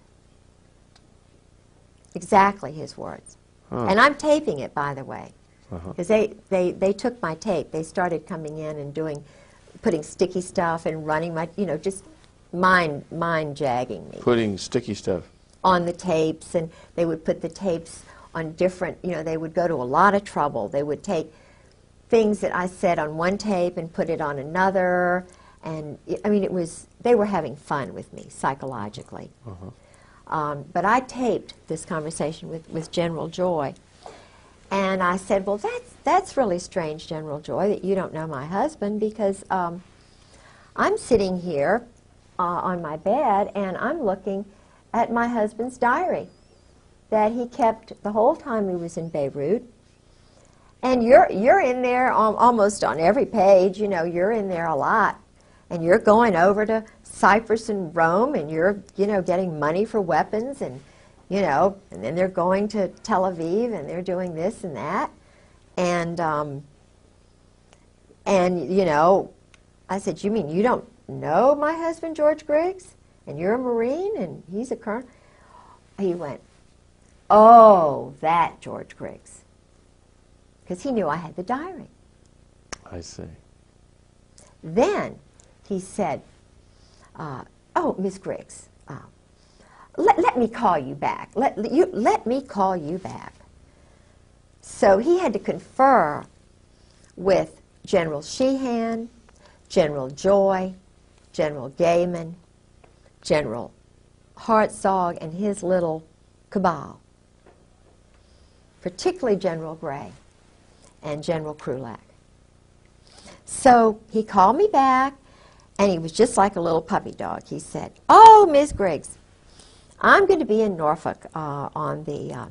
Exactly his words. And I'm taping it, by the way, because they took my tape. They started coming in and putting sticky stuff and running my, just mind jagging me. putting sticky stuff On the tapes, and they would put the tapes on different, they would go to a lot of trouble. They would take things that I said on one tape and put it on another, and they were having fun with me psychologically. But I taped this conversation with General Joy, and I said, well, that's really strange, General Joy, that you don't know my husband, because I'm sitting here on my bed, and I'm looking at my husband's diary that he kept the whole time he was in Beirut. And you're in there almost on every page, you're in there a lot. And you're going over to Cyprus and Rome, and you're, getting money for weapons, and, and then they're going to Tel Aviv, and they're doing this and that. And I said, you mean you don't know my husband, George Griggs? And you're a Marine, and he's a colonel? He went, oh, that George Griggs. Because he knew I had the diary. I see. Then he said, oh, Miss Griggs, let me call you back. Let me call you back. So he had to confer with General Sheehan, General Joy, General Gaiman, General Hartzog, and his little cabal, particularly General Gray and General Krulak. So he called me back, and he was just like a little puppy dog. He said, oh, Miss Griggs, I'm going to be in Norfolk on the,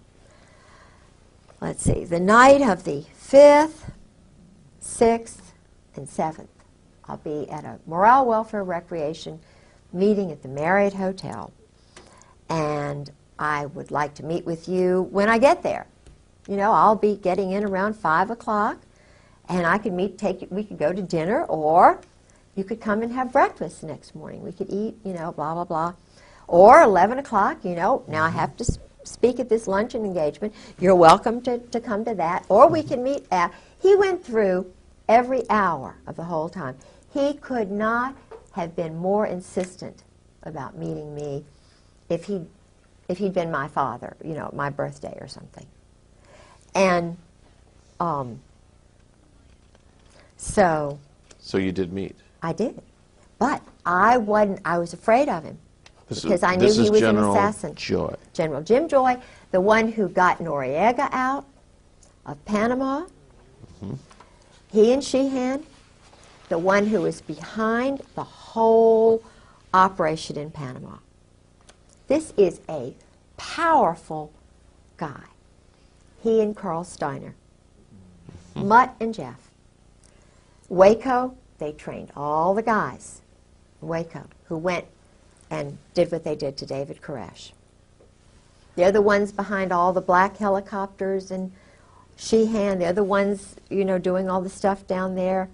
the night of the 5th, 6th, and 7th. I'll be at a morale, welfare, recreation meeting at the Marriott Hotel, and I would like to meet with you when I get there. I'll be getting in around 5 o'clock, and I could we could go to dinner, or you could come and have breakfast the next morning. We could eat, blah, blah, blah. Or 11 o'clock, now I have to speak at this luncheon engagement. You're welcome to come to that. Or we can meet at... He went through every hour of the whole time. He could not have been more insistent about meeting me if he'd been my father, my birthday or something. And so you did meet. I did, but I was afraid of him because I knew this he is was General an assassin. Joy. General Jim Joy, the one who got Noriega out of Panama. He and Sheehan, the one who was behind the whole operation in Panama. This is a powerful guy. He and Carl Steiner, Mutt and Jeff. Waco, they trained all the guys in Waco who went and did what they did to David Koresh. They're the ones behind all the black helicopters and Sheehan. They're the ones, you know, doing all the stuff down there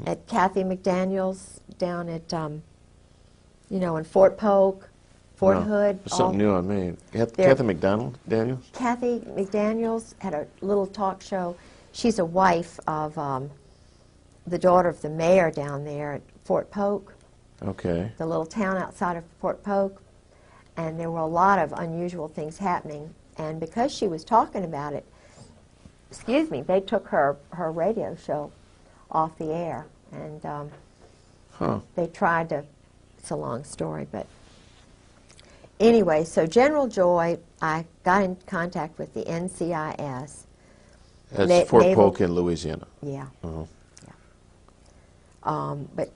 at Kathy McDaniel's down at, you know, in Fort Polk, Fort Hood. That's something new on me. Kathy McDaniels? Kathy McDaniel's had a little talk show. She's a wife of the daughter of the mayor down there at Fort Polk. Okay. The little town outside of Fort Polk. And there were a lot of unusual things happening. And because she was talking about it, excuse me, they took her radio show off the air. And they tried to, it's a long story, but anyway, so General Joy, I got in contact with the NCIS. That's Fort Polk in Louisiana. Yeah. But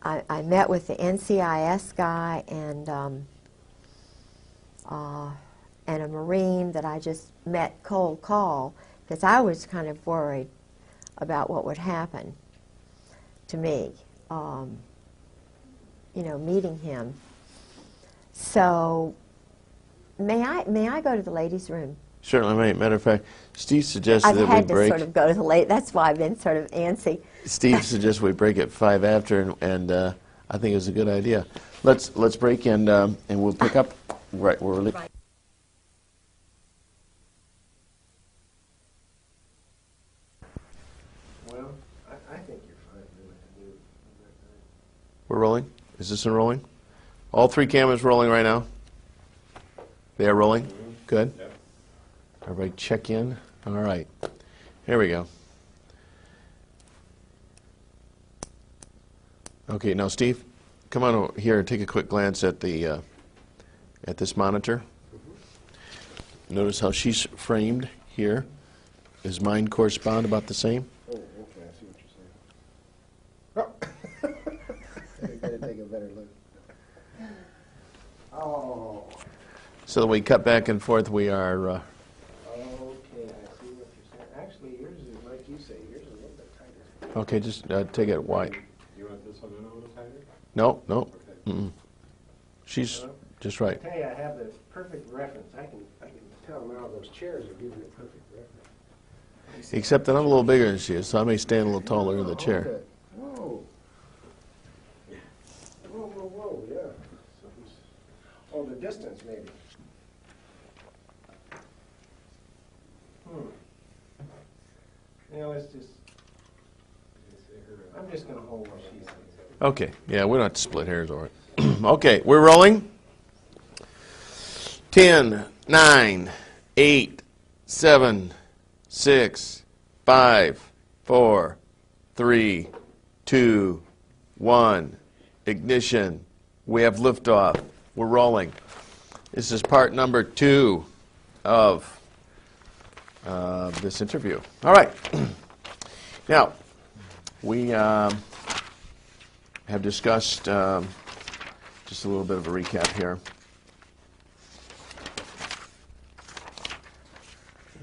I met with the NCIS guy and a Marine that I just met cold call because I was kind of worried about what would happen to me, you know, meeting him. So may I go to the ladies' room? Certainly. Matter of fact, Steve suggested that we break. I've had to sort of go to the late. That's why I've been sort of antsy. Steve suggests we break at 5 after, and I think it was a good idea. Let's break and we'll pick up right where we're. Well, I think you're fine doing what to do. We're rolling. Is this one rolling? All 3 cameras rolling right now. They are rolling. Good. Yep. Everybody check in. All right. Here we go. Okay, now Steve, come on over here and take a quick glance at the at this monitor. Notice how she's framed here. Does mine correspond about the same? Oh, okay, I see what you're saying. Oh. I better take a better look. Oh. So that we cut back and forth, we are. Okay, I see what you're saying. Actually, yours is like you say. Yours is a little bit tighter. Okay, just take it wide. Do you want this one in a little tighter? No, no. Okay. Mm-mm. She's just right. I tell you, I have the perfect reference. I can tell now those chairs are giving me a perfect reference. Except that I'm a little bigger than she is, so I may stand a little taller in the chair. Okay. Whoa. Whoa, whoa, whoa, yeah. Oh, the distance, maybe. Yeah, let's just, I'm just going to hold what she says. Okay, yeah, we don't have to split hairs over it. Okay, we're rolling. 10, 9, 8, 7, 6, 5, 4, 3, 2, 1. Ignition. We have liftoff. We're rolling. This is part number 2 of this interview. All right. Now, we have discussed just a little bit of a recap here.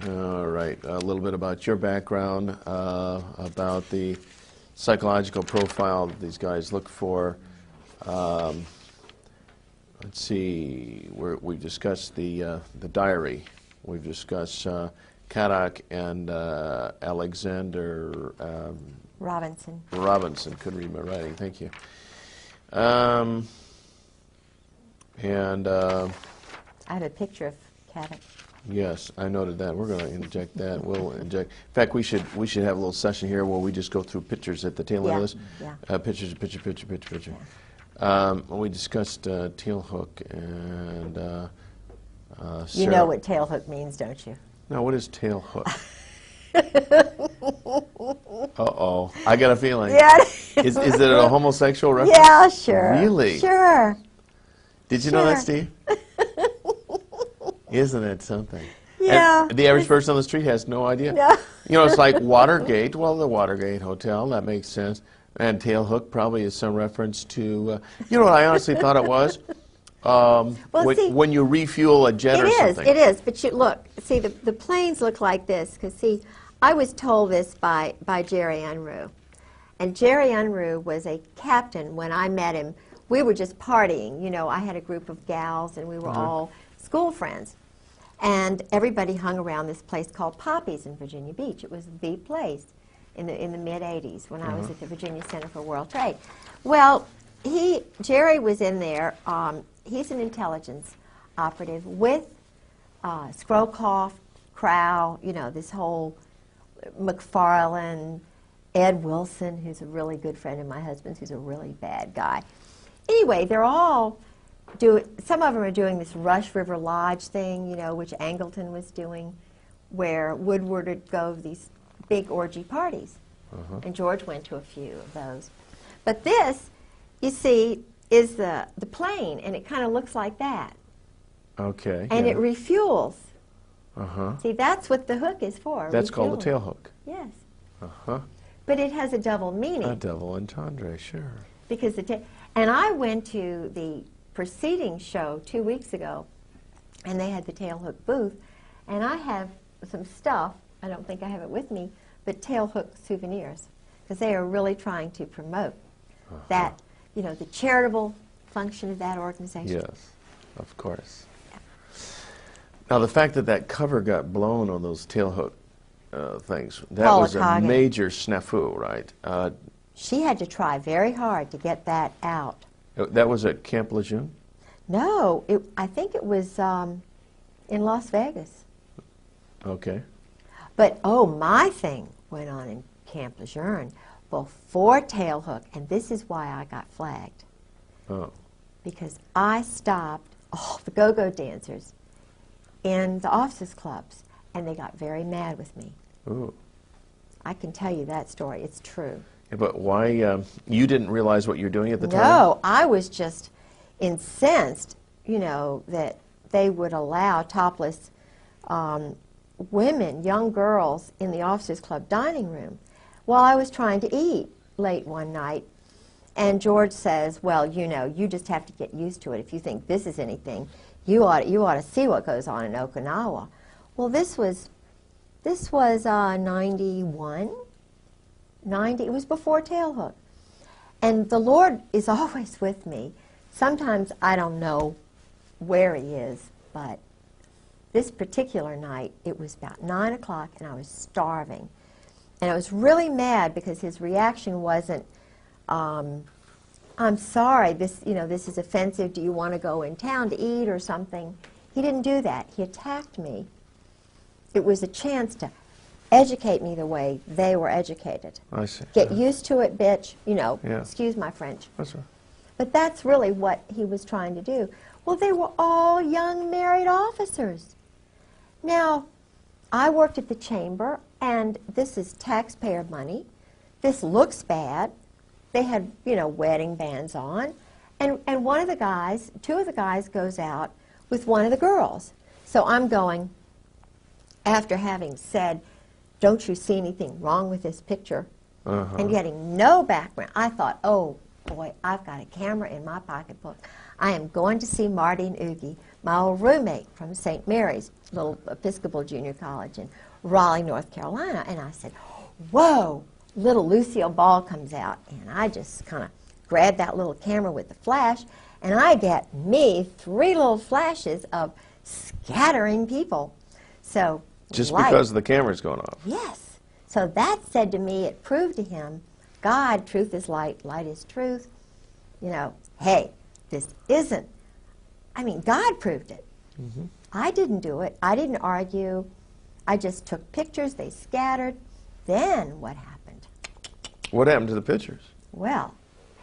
All right, a little bit about your background, about the psychological profile that these guys look for. Let's see, we've discussed the diary. We've discussed Kaddock and Alexander Robinson. Robinson. Couldn't read my writing. Thank you. And I have a picture of Kaddock. yes, I noted that. We're going to inject that. We'll inject. In fact, we should have a little session here where we just go through pictures at the tail end of this. Yeah. Picture. We discussed tail hook and. You know what tail hook means, don't you? No, what is tail hook? Uh-oh. I got a feeling. Yeah. Is it a homosexual reference? Yeah, sure. Really? Sure. Did you know that, Sure. Steve? Isn't it something? Yeah. And the average person on the street has no idea. No. You know, it's like Watergate. Well, the Watergate Hotel, that makes sense. And tail hook probably is some reference to, you know what I honestly thought it was? When you refuel a jet or something. It is. But you look, see, the planes look like this. Because, see, I was told this by Jerry Unruh. And Jerry Unruh was a captain when I met him. We were just partying. You know, I had a group of gals, and we were all school friends. And everybody hung around this place called Poppy's in Virginia Beach. It was the place in the mid-'80s when I was at the Virginia Center for World Trade. Well, Jerry was in there. He's an intelligence operative with Scrowcroft, Crow, you know, this whole McFarlane, Ed Wilson, who's a really good friend of my husband's, who's a really bad guy. Anyway, they're all some of them are doing this Rush River Lodge thing, you know, which Angleton was doing, where Woodward would go to these big orgy parties. And George went to a few of those. But this, you see, is the plane, and it kind of looks like that. Okay. And it refuels. Uh-huh. See, that's what the hook is for. That's called the refueling. tail hook. Yes. Uh-huh. But it has a double meaning. A double entendre, sure. Because and I went to the preceding show 2 weeks ago, and they had the tail hook booth, and I have some stuff, I don't think I have it with me, but tail hook souvenirs, because they are really trying to promote that, you know, the charitable function of that organization. Yes, of course. Now, the fact that that cover got blown on those tail hook things, that Paula was a Coggin. major snafu, right? She had to try very hard to get that out. That was at Camp Lejeune? No, I think it was in Las Vegas. Okay. But, oh, my thing went on in Camp Lejeune before tail hook, and this is why I got flagged. Oh. Because I stopped all the go-go dancers in the officers' clubs, and they got very mad with me. Ooh. I can tell you that story. It's true. Yeah, but why, you didn't realize what you were doing at the time? No, I was just incensed, you know, that they would allow topless women, young girls, in the officers' club dining room while I was trying to eat late one night. And George says, well, you know, you just have to get used to it. If you think this is anything, you ought to see what goes on in Okinawa. Well, this was 91, 90, it was before tail hook. And the Lord is always with me. Sometimes I don't know where he is, but this particular night, it was about 9 o'clock, and I was starving. And I was really mad because his reaction wasn't, I'm sorry, this is offensive. Do you want to go in town to eat or something? He didn't do that. He attacked me. It was a chance to educate me the way they were educated. I see. Get used to it, bitch. You know, Yeah. Excuse my French. That's right. But that's really what he was trying to do. Well, they were all young married officers. Now, I worked at the chamber, and this is taxpayer money. This looks bad. They had, you know, wedding bands on. And one of the guys, two of the guys goes out with one of the girls. So I'm going, after having said, don't you see anything wrong with this picture? And getting no background. I thought, oh, boy, I've got a camera in my pocketbook. I am going to see Marty and Oogie, my old roommate from St. Mary's, little Episcopal Junior College in Raleigh, North Carolina. And I said, whoa, little Lucille Ball comes out. And I just kind of grabbed that little camera with the flash, and I get me 3 little flashes of scattering people. So Just light. because the camera's going off? Yes. So that said to me, it proved to him, God, truth is light, light is truth. You know, hey, this isn't, I mean, God proved it. I didn't do it. I didn't argue. I just took pictures. They scattered. Then what happened? What happened to the pictures? Well,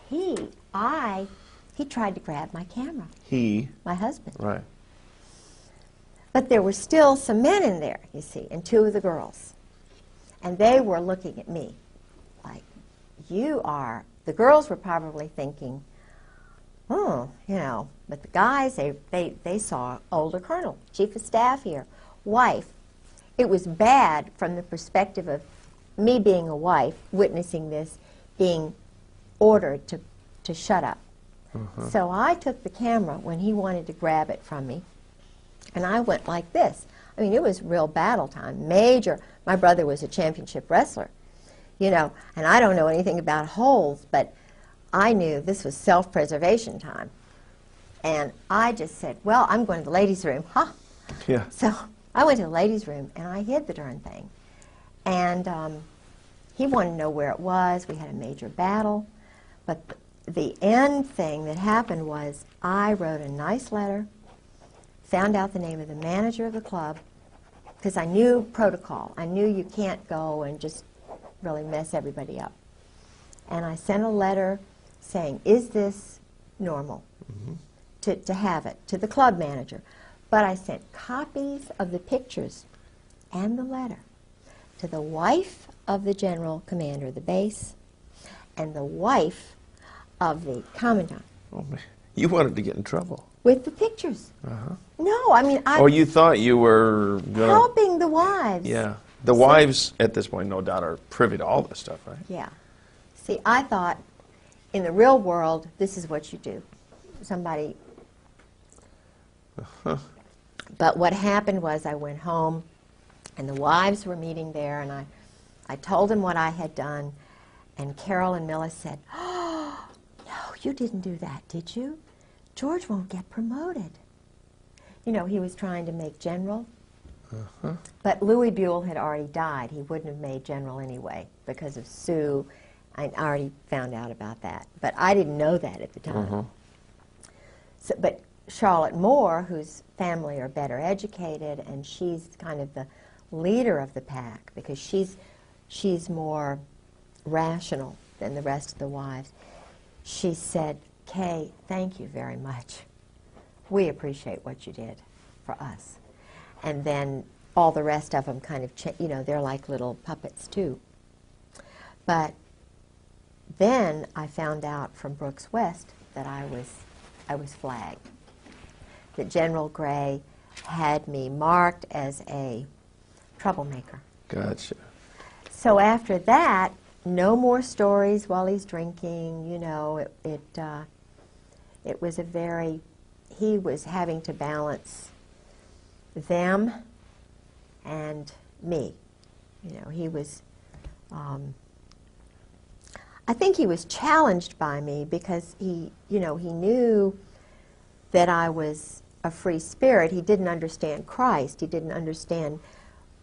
he tried to grab my camera, He, my husband. right. But there were still some men in there, you see, and 2 of the girls. And they were looking at me like, you are, the girls were probably thinking, oh, you know, but the guys, they saw older colonel, chief of staff here, wife. It was bad from the perspective of me being a wife, witnessing this, being ordered to shut up. So I took the camera when he wanted to grab it from me, and I went like this. I mean, it was real battle time, major. My brother was a championship wrestler. you know, and I don't know anything about holes, but I knew this was self-preservation time. And I just said, well, I'm going to the ladies' room. Huh? Yeah. So I went to the ladies' room, and I hid the darn thing. And he wanted to know where it was. We had a major battle. But the end thing that happened was I wrote a nice letter, found out the name of the manager of the club, because I knew protocol. I knew you can't go and just really mess everybody up. And I sent a letter saying, is this normal to have it, to the club manager? But I sent copies of the pictures and the letter to the wife of the general commander of the base and the wife of the commandant. Oh, man. You wanted to get in trouble. With the pictures. No, I mean, Or you thought you were gonna, helping the wives. Yeah. The wives, at this point, no doubt, are privy to all this stuff, right? Yeah. See, I thought in the real world, this is what you do. Somebody... But what happened was I went home, and the wives were meeting there, and I told them what I had done, and Carol and Millis said, oh, no, you didn't do that, did you? George won't get promoted. You know, he was trying to make general, but Louis Buell had already died. He wouldn't have made general anyway because of Sue. I already found out about that, but I didn't know that at the time. So, but Charlotte Moore, whose family are better educated, and she's kind of the leader of the pack because she's more rational than the rest of the wives. She said, Kay, thank you very much. We appreciate what you did for us. And then all the rest of them kind of, you know, they're like little puppets too. But then I found out from Brooks West that I was flagged. That General Gray had me marked as a troublemaker. Gotcha. So after that, no more stories while he's drinking. You know, it was a very, he was having to balance them and me. You know, he was, I think he was challenged by me because he, you know, he knew that I was a free spirit. He didn't understand Christ. He didn't understand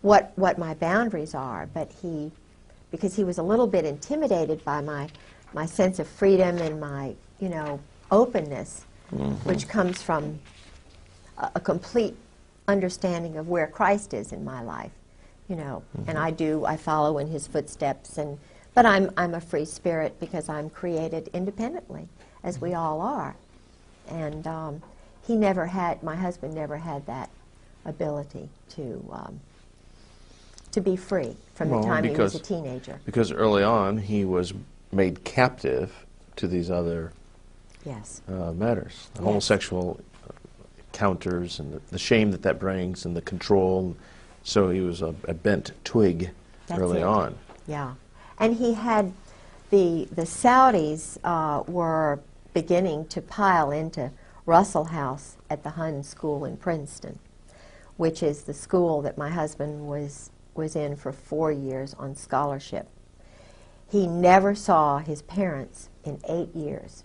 what my boundaries are, but because he was a little bit intimidated by my sense of freedom and my, you know, openness, which comes from a complete understanding of where Christ is in my life, you know, and I follow in his footsteps, but I'm a free spirit because I'm created independently, as we all are, and my husband never had that ability to be free from the time he was a teenager. Because early on he was made captive to these other matters, the homosexual encounters and the shame that brings and the control. So he was a bent twig early on. Yeah, and he had the Saudis were beginning to pile into Russell House at the Hun School in Princeton, which is the school that my husband was in for 4 years on scholarship. He never saw his parents in 8 years.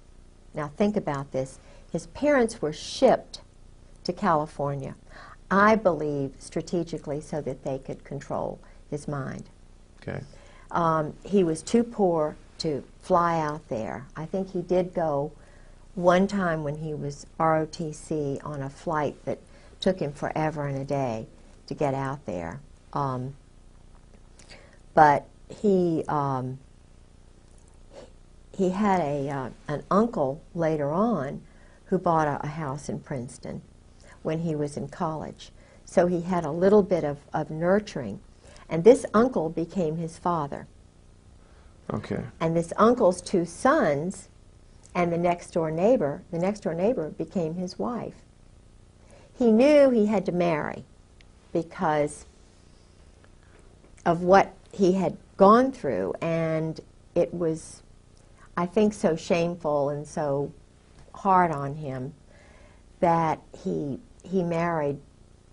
Now think about this. His parents were shipped to California, I believe strategically so that they could control his mind. Okay. He was too poor to fly out there. I think he did go one time when he was ROTC on a flight that took him forever and a day to get out there. But he had an uncle later on who bought a house in Princeton when he was in college. So he had a little bit of nurturing. And this uncle became his father. Okay. And this uncle's 2 sons and the next door neighbor became his wife. He knew he had to marry because of what he had gone through, and it was, I think, so shameful and so hard on him that he married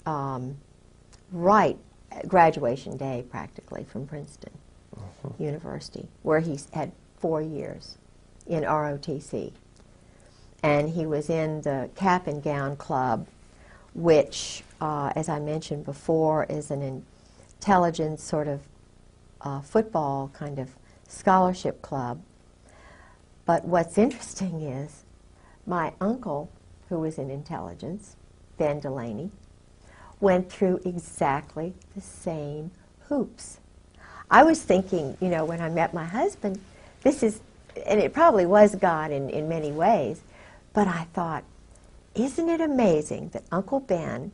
right at graduation day, practically, from Princeton. University, where he had 4 years in ROTC. And he was in the Cap and Gown Club, which, as I mentioned before, is an intelligence sort of football kind of scholarship club. But what's interesting is my uncle, who was in intelligence, Ben Delaney, went through exactly the same hoops. I was thinking, you know, when I met my husband, this is, and it probably was God in many ways, but I thought, isn't it amazing that Uncle Ben,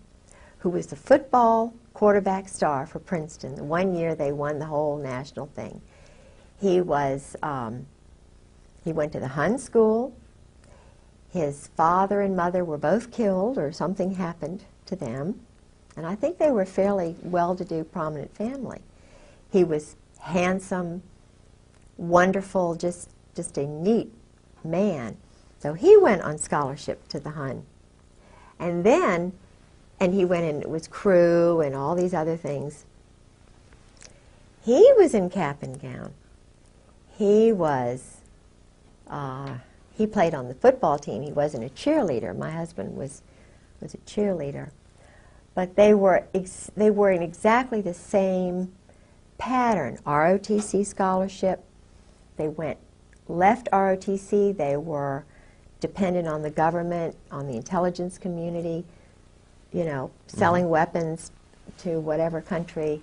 who was the football quarterback star for Princeton, the one year they won the whole national thing, he was, he went to the Hun school. His father and mother were both killed, or something happened to them, and I think they were a fairly well-to-do, prominent family. He was handsome, wonderful, just a neat man. So he went on scholarship to the Hun. And then, and he went in, it was crew and all these other things. He was in Cap and Gown. He was, he played on the football team. He wasn't a cheerleader. My husband was a cheerleader. But they were in exactly the same pattern. ROTC scholarship. They left ROTC. They were dependent on the government, on the intelligence community, you know, selling weapons to whatever country.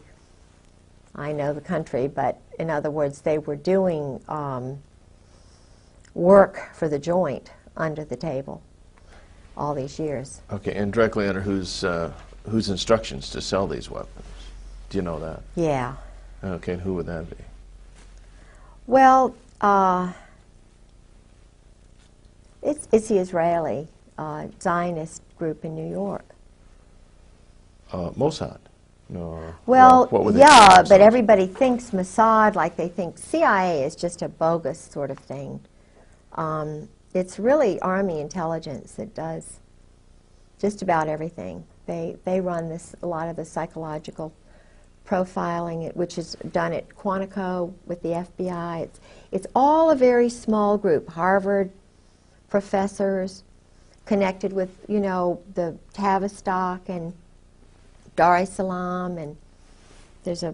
I know the country, but in other words, they were doing work for the joint under the table all these years. Okay, and directly under whose instructions to sell these weapons? Do you know that? Yeah. Okay, and who would that be? Well, it's the Israeli Zionist group in New York. Mossad? No. Well, what would they yeah, call but themselves? everybody thinks Mossad, like they think CIA is just a bogus sort of thing. It's really Army intelligence that does just about everything. They run a lot of the psychological profiling, which is done at Quantico with the FBI. It's all a very small group. Harvard professors connected with, you know, the Tavistock and Dar es Salaam, and there's a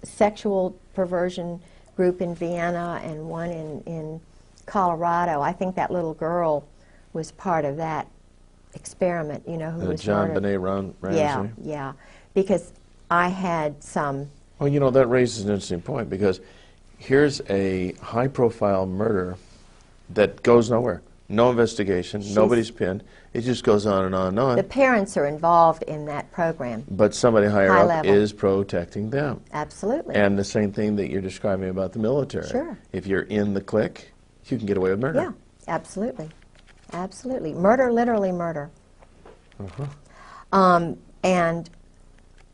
sexual perversion group in Vienna and one in Colorado. I think that little girl was part of that experiment, you know, who was John murdered. Benet Ramsey? Yeah, yeah, because I had some... Well, you know, that raises an interesting point, because here's a high-profile murder that goes nowhere. No investigation, nobody's pinned. It just goes on and on and on. The parents are involved in that program. But somebody higher High up level. is protecting them. Absolutely. And the same thing that you're describing about the military. Sure. If you're in the clique, you can get away with murder. Yeah, absolutely. Absolutely. Murder, literally murder. And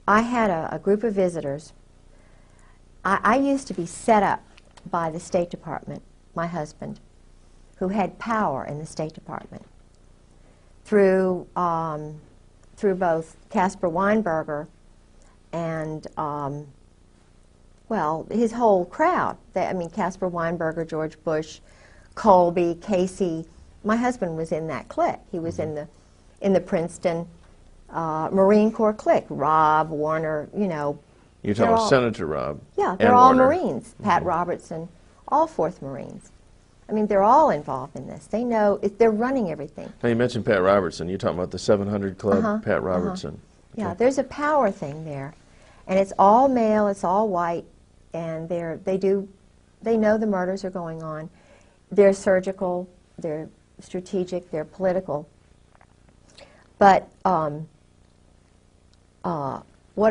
I had a group of visitors. I used to be set up by the State Department, my husband, who had power in the State Department through both Caspar Weinberger and, well, his whole crowd. I mean, Caspar Weinberger, George Bush, Colby, Casey. My husband was in that clique. He was in the Princeton Marine Corps clique. Rob, Warner, you know. You're talking about Senator Rob. Yeah, they're and all Warner. Marines. Pat Robertson, all 4th Marines. I mean, they're all involved in this. They know, they're running everything. Now, you mentioned Pat Robertson. You're talking about the 700 Club, Pat Robertson. Yeah, Okay. there's a power thing there. And it's all male, it's all white, and they know the murders are going on. They're surgical, they're strategic, they're political. But what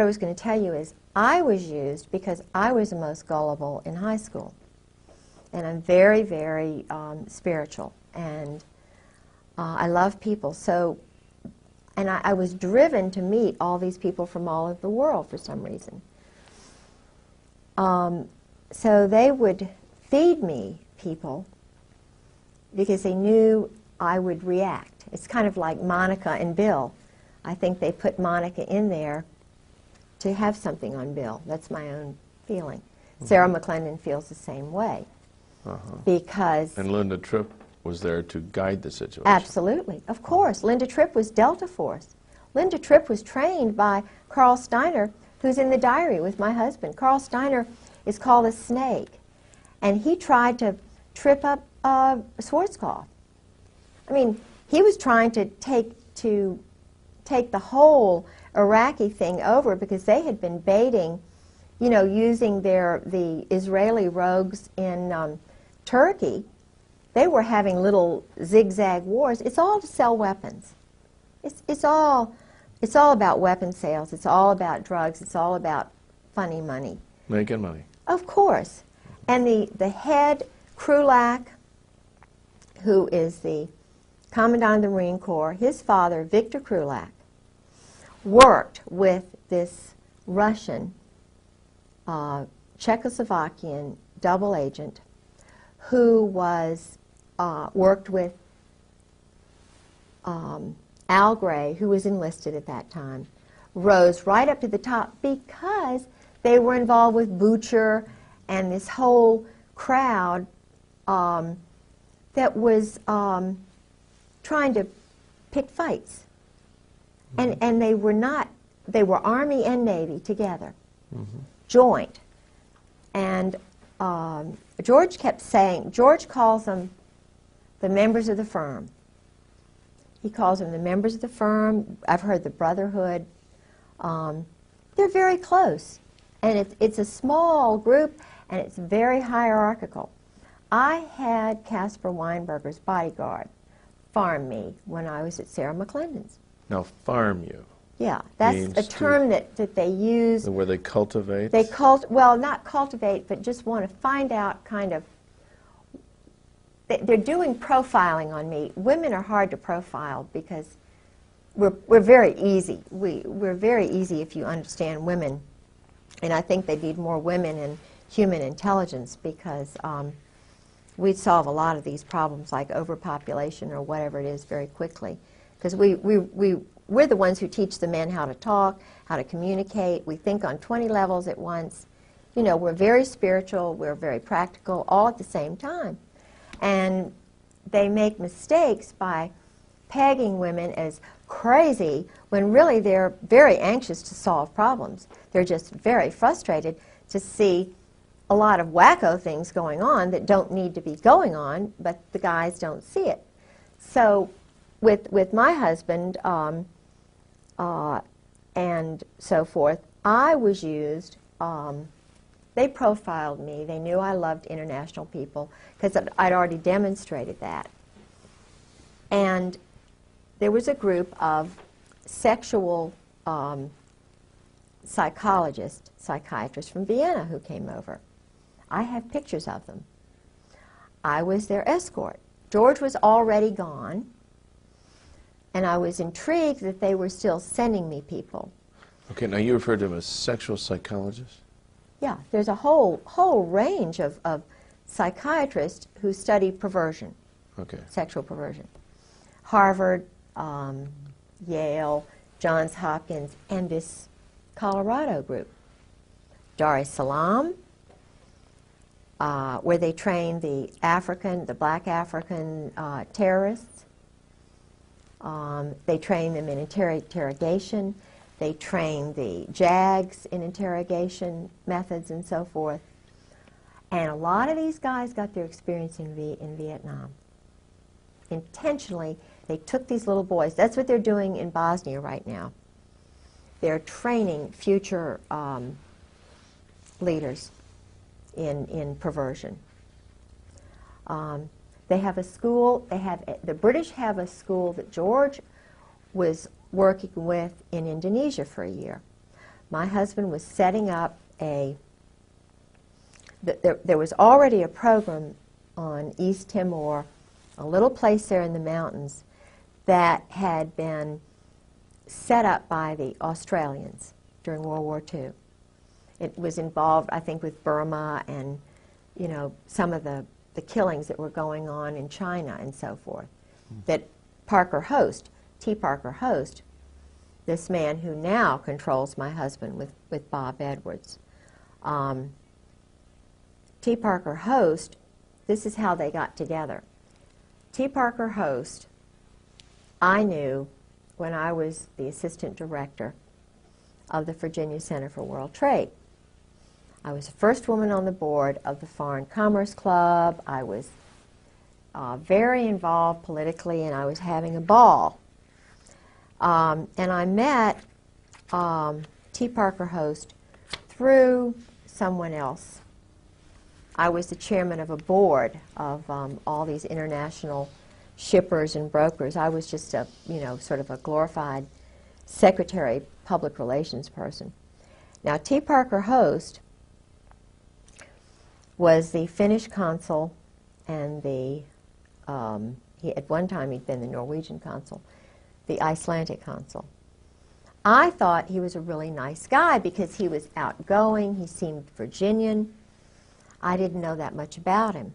I was going to tell you is I was used because I was the most gullible in high school. And I'm very, very spiritual, and I love people. So, and I was driven to meet all these people from all over the world for some reason. So they would feed me people because they knew I would react. It's kind of like Monica and Bill. I think they put Monica in there to have something on Bill. That's my own feeling. Sarah McClendon feels the same way. Because... And Linda Tripp was there to guide the situation. Absolutely. Of course. Linda Tripp was Delta Force. Linda Tripp was trained by Carl Steiner, who's in the diary with my husband. Carl Steiner is called a snake. And he tried to trip up Schwarzkopf. I mean, he was trying to take the whole Iraqi thing over because they had been baiting, you know, using the Israeli rogues in Turkey. They were having little zigzag wars. It's all to sell weapons. It's all about weapon sales. It's all about drugs. It's all about funny money. Making money. Of course. And the head Krulak, who is the Commandant of the Marine Corps, his father, Victor Krulak, worked with this Russian, Czechoslovakian double agent who was worked with Al Gray, who was enlisted at that time, rose right up to the top because they were involved with Butcher and this whole crowd that was trying to pick fights. And they were not, they were Army and Navy together, joint. And George kept saying, George calls them the members of the firm. He calls them the members of the firm. I've heard the Brotherhood. They're very close. And it's a small group, and it's very hierarchical. I had Caspar Weinberger's bodyguard farm me when I was at Sarah McClendon's. Now, farm you. Yeah, that's a term that they use. Where they cultivate? They well, not cultivate, but just want to find out kind of, they're doing profiling on me. Women are hard to profile because we're very easy. We're very easy if you understand women. And I think they need more women in human intelligence because we'd solve a lot of these problems like overpopulation or whatever it is very quickly. Because we're the ones who teach the men how to talk, how to communicate. We think on 20 levels at once. You know, we're very spiritual, we're very practical, all at the same time. And they make mistakes by pegging women as crazy when really they're very anxious to solve problems. They're just very frustrated to see a lot of wacko things going on that don't need to be going on, but the guys don't see it. So with my husband and so forth, I was used. They profiled me. They knew I loved international people because I'd already demonstrated that. And there was a group of sexual psychiatrists from Vienna who came over. I have pictures of them. I was their escort. George was already gone, and I was intrigued that they were still sending me people. Okay, now you referred to them as sexual psychologists? Yeah, there's a whole range of psychiatrists who study perversion, sexual perversion. Harvard, Yale, Johns Hopkins, and this Colorado group. Dar es Salaam, where they train the black African terrorists. They train them in interrogation. They train the JAGs in interrogation methods and so forth. And a lot of these guys got their experience in Vietnam. Intentionally, they took these little boys. That's what they're doing in Bosnia right now. They're training future leaders in perversion. They have a school. The British have a school that George was working with in Indonesia for a year. My husband was setting up there was already a program on East Timor, a little place there in the mountains, that had been set up by the Australians during World War II. It was involved, I think, with Burma and, you know, some of the killings that were going on in China and so forth. That T. Parker Host, this man who now controls my husband with Bob Edwards, T. Parker Host, this is how they got together. T. Parker Host, I knew when I was the assistant director of the Virginia Center for World Trade. I was the first woman on the board of the Foreign Commerce Club. I was very involved politically, and I was having a ball. And I met T. Parker Host through someone else. I was the chairman of a board of all these international shippers and brokers. I was just a, sort of a glorified secretary, public relations person. Now, T. Parker Host was the Finnish consul and the, at one time he'd been the Norwegian consul, the Icelandic consul. I thought he was a really nice guy because he was outgoing, he seemed Virginian. I didn't know that much about him.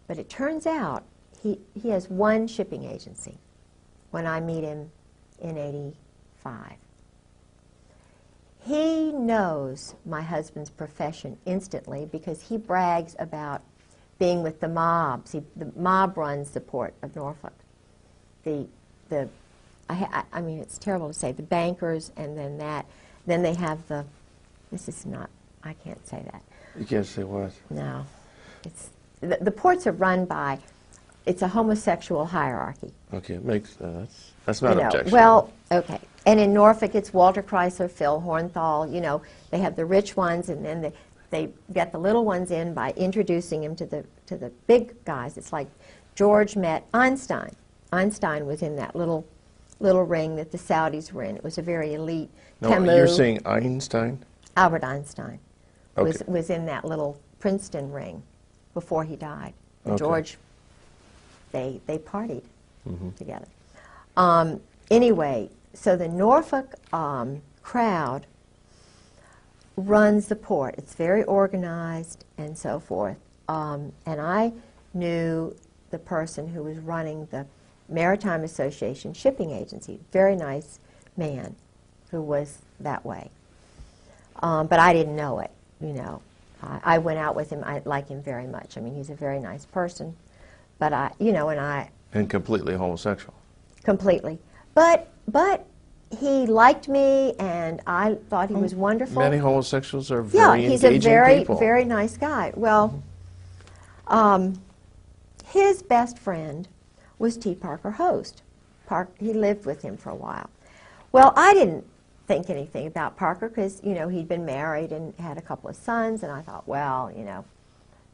But it turns out he has one shipping agency when I meet him in '85. He knows my husband's profession instantly because he brags about being with the mobs. The mob runs the port of Norfolk. I mean, it's terrible to say, the bankers, and then they have I can't say that. You can't say what? No. The ports are run by, it's a homosexual hierarchy. Okay, it makes, that's not objectionable. Well, okay. And in Norfolk, it's Walter Chrysler, Phil Hornthal, they have the rich ones, and then they get the little ones in by introducing them to the big guys. It's like George met Einstein. Einstein was in that little ring that the Saudis were in. It was a very elite. No, Camus, you're saying Einstein? Albert Einstein Okay. was in that little Princeton ring before he died. Okay. George, they partied together. Anyway, so the Norfolk crowd runs the port. It's very organized and so forth. And I knew the person who was running the Maritime Association shipping agency, very nice man who was that way. But I didn't know it, I went out with him. I like him very much. I mean, he's a very nice person. But And completely homosexual. Completely. But he liked me, and I thought he was wonderful. Many homosexuals are very he's engaging a very, people. very nice guy. Well, his best friend was T. Parker Host. He lived with him for a while. Well, I didn't think anything about Parker because, he'd been married and had a couple of sons, and I thought, well,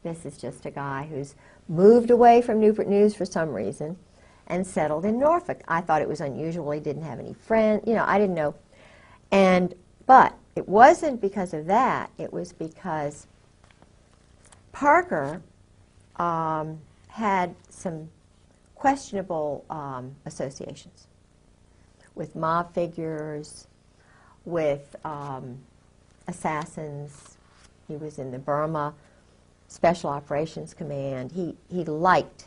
this is just a guy who's moved away from Newport News for some reason and settled in Norfolk. I thought it was unusual. He didn't have any friends. I didn't know. But it wasn't because of that. It was because Parker had some questionable associations with mob figures, with assassins. He was in the Burma Special Operations Command. He liked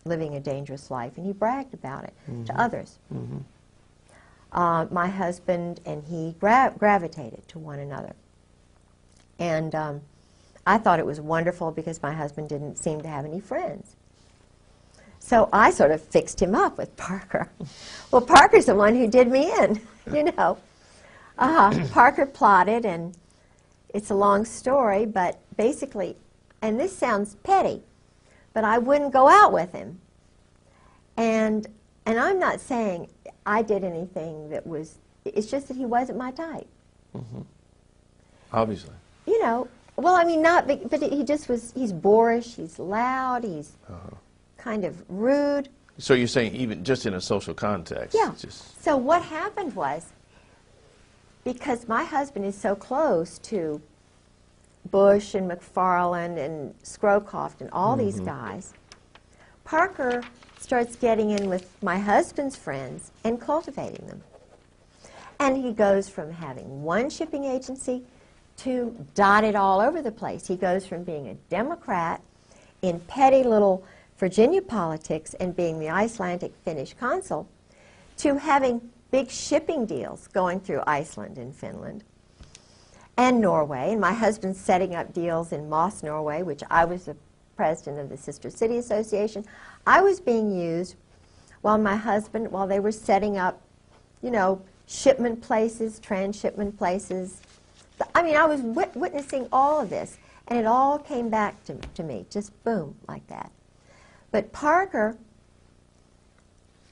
living a dangerous life, and he bragged about it to others. My husband and he gravitated to one another. And I thought it was wonderful because my husband didn't seem to have any friends. So I sort of fixed him up with Parker. Well, Parker's the one who did me in, Parker plotted, and it's a long story, but basically, and this sounds petty, but I wouldn't go out with him. And I'm not saying I did anything that was, it's just that he wasn't my type. Obviously. Well, I mean, but he just was, he's boorish, he's loud, he's kind of rude. So you're saying even just in a social context? Yeah. So what happened was, because my husband is so close to Bush and McFarland and Scrowcroft and all these guys, Parker starts getting in with my husband's friends and cultivating them. And he goes from having one shipping agency to dotted all over the place. He goes from being a Democrat in petty little Virginia politics and being the Icelandic Finnish consul to having big shipping deals going through Iceland and Finland. and Norway. And my husband's setting up deals in Moss, Norway, which I was the president of the Sister City Association. I was being used while they were setting up, you know, shipment places, transshipment places. I mean, I was witnessing all of this, and it all came back to me, just boom, like that. But Parker,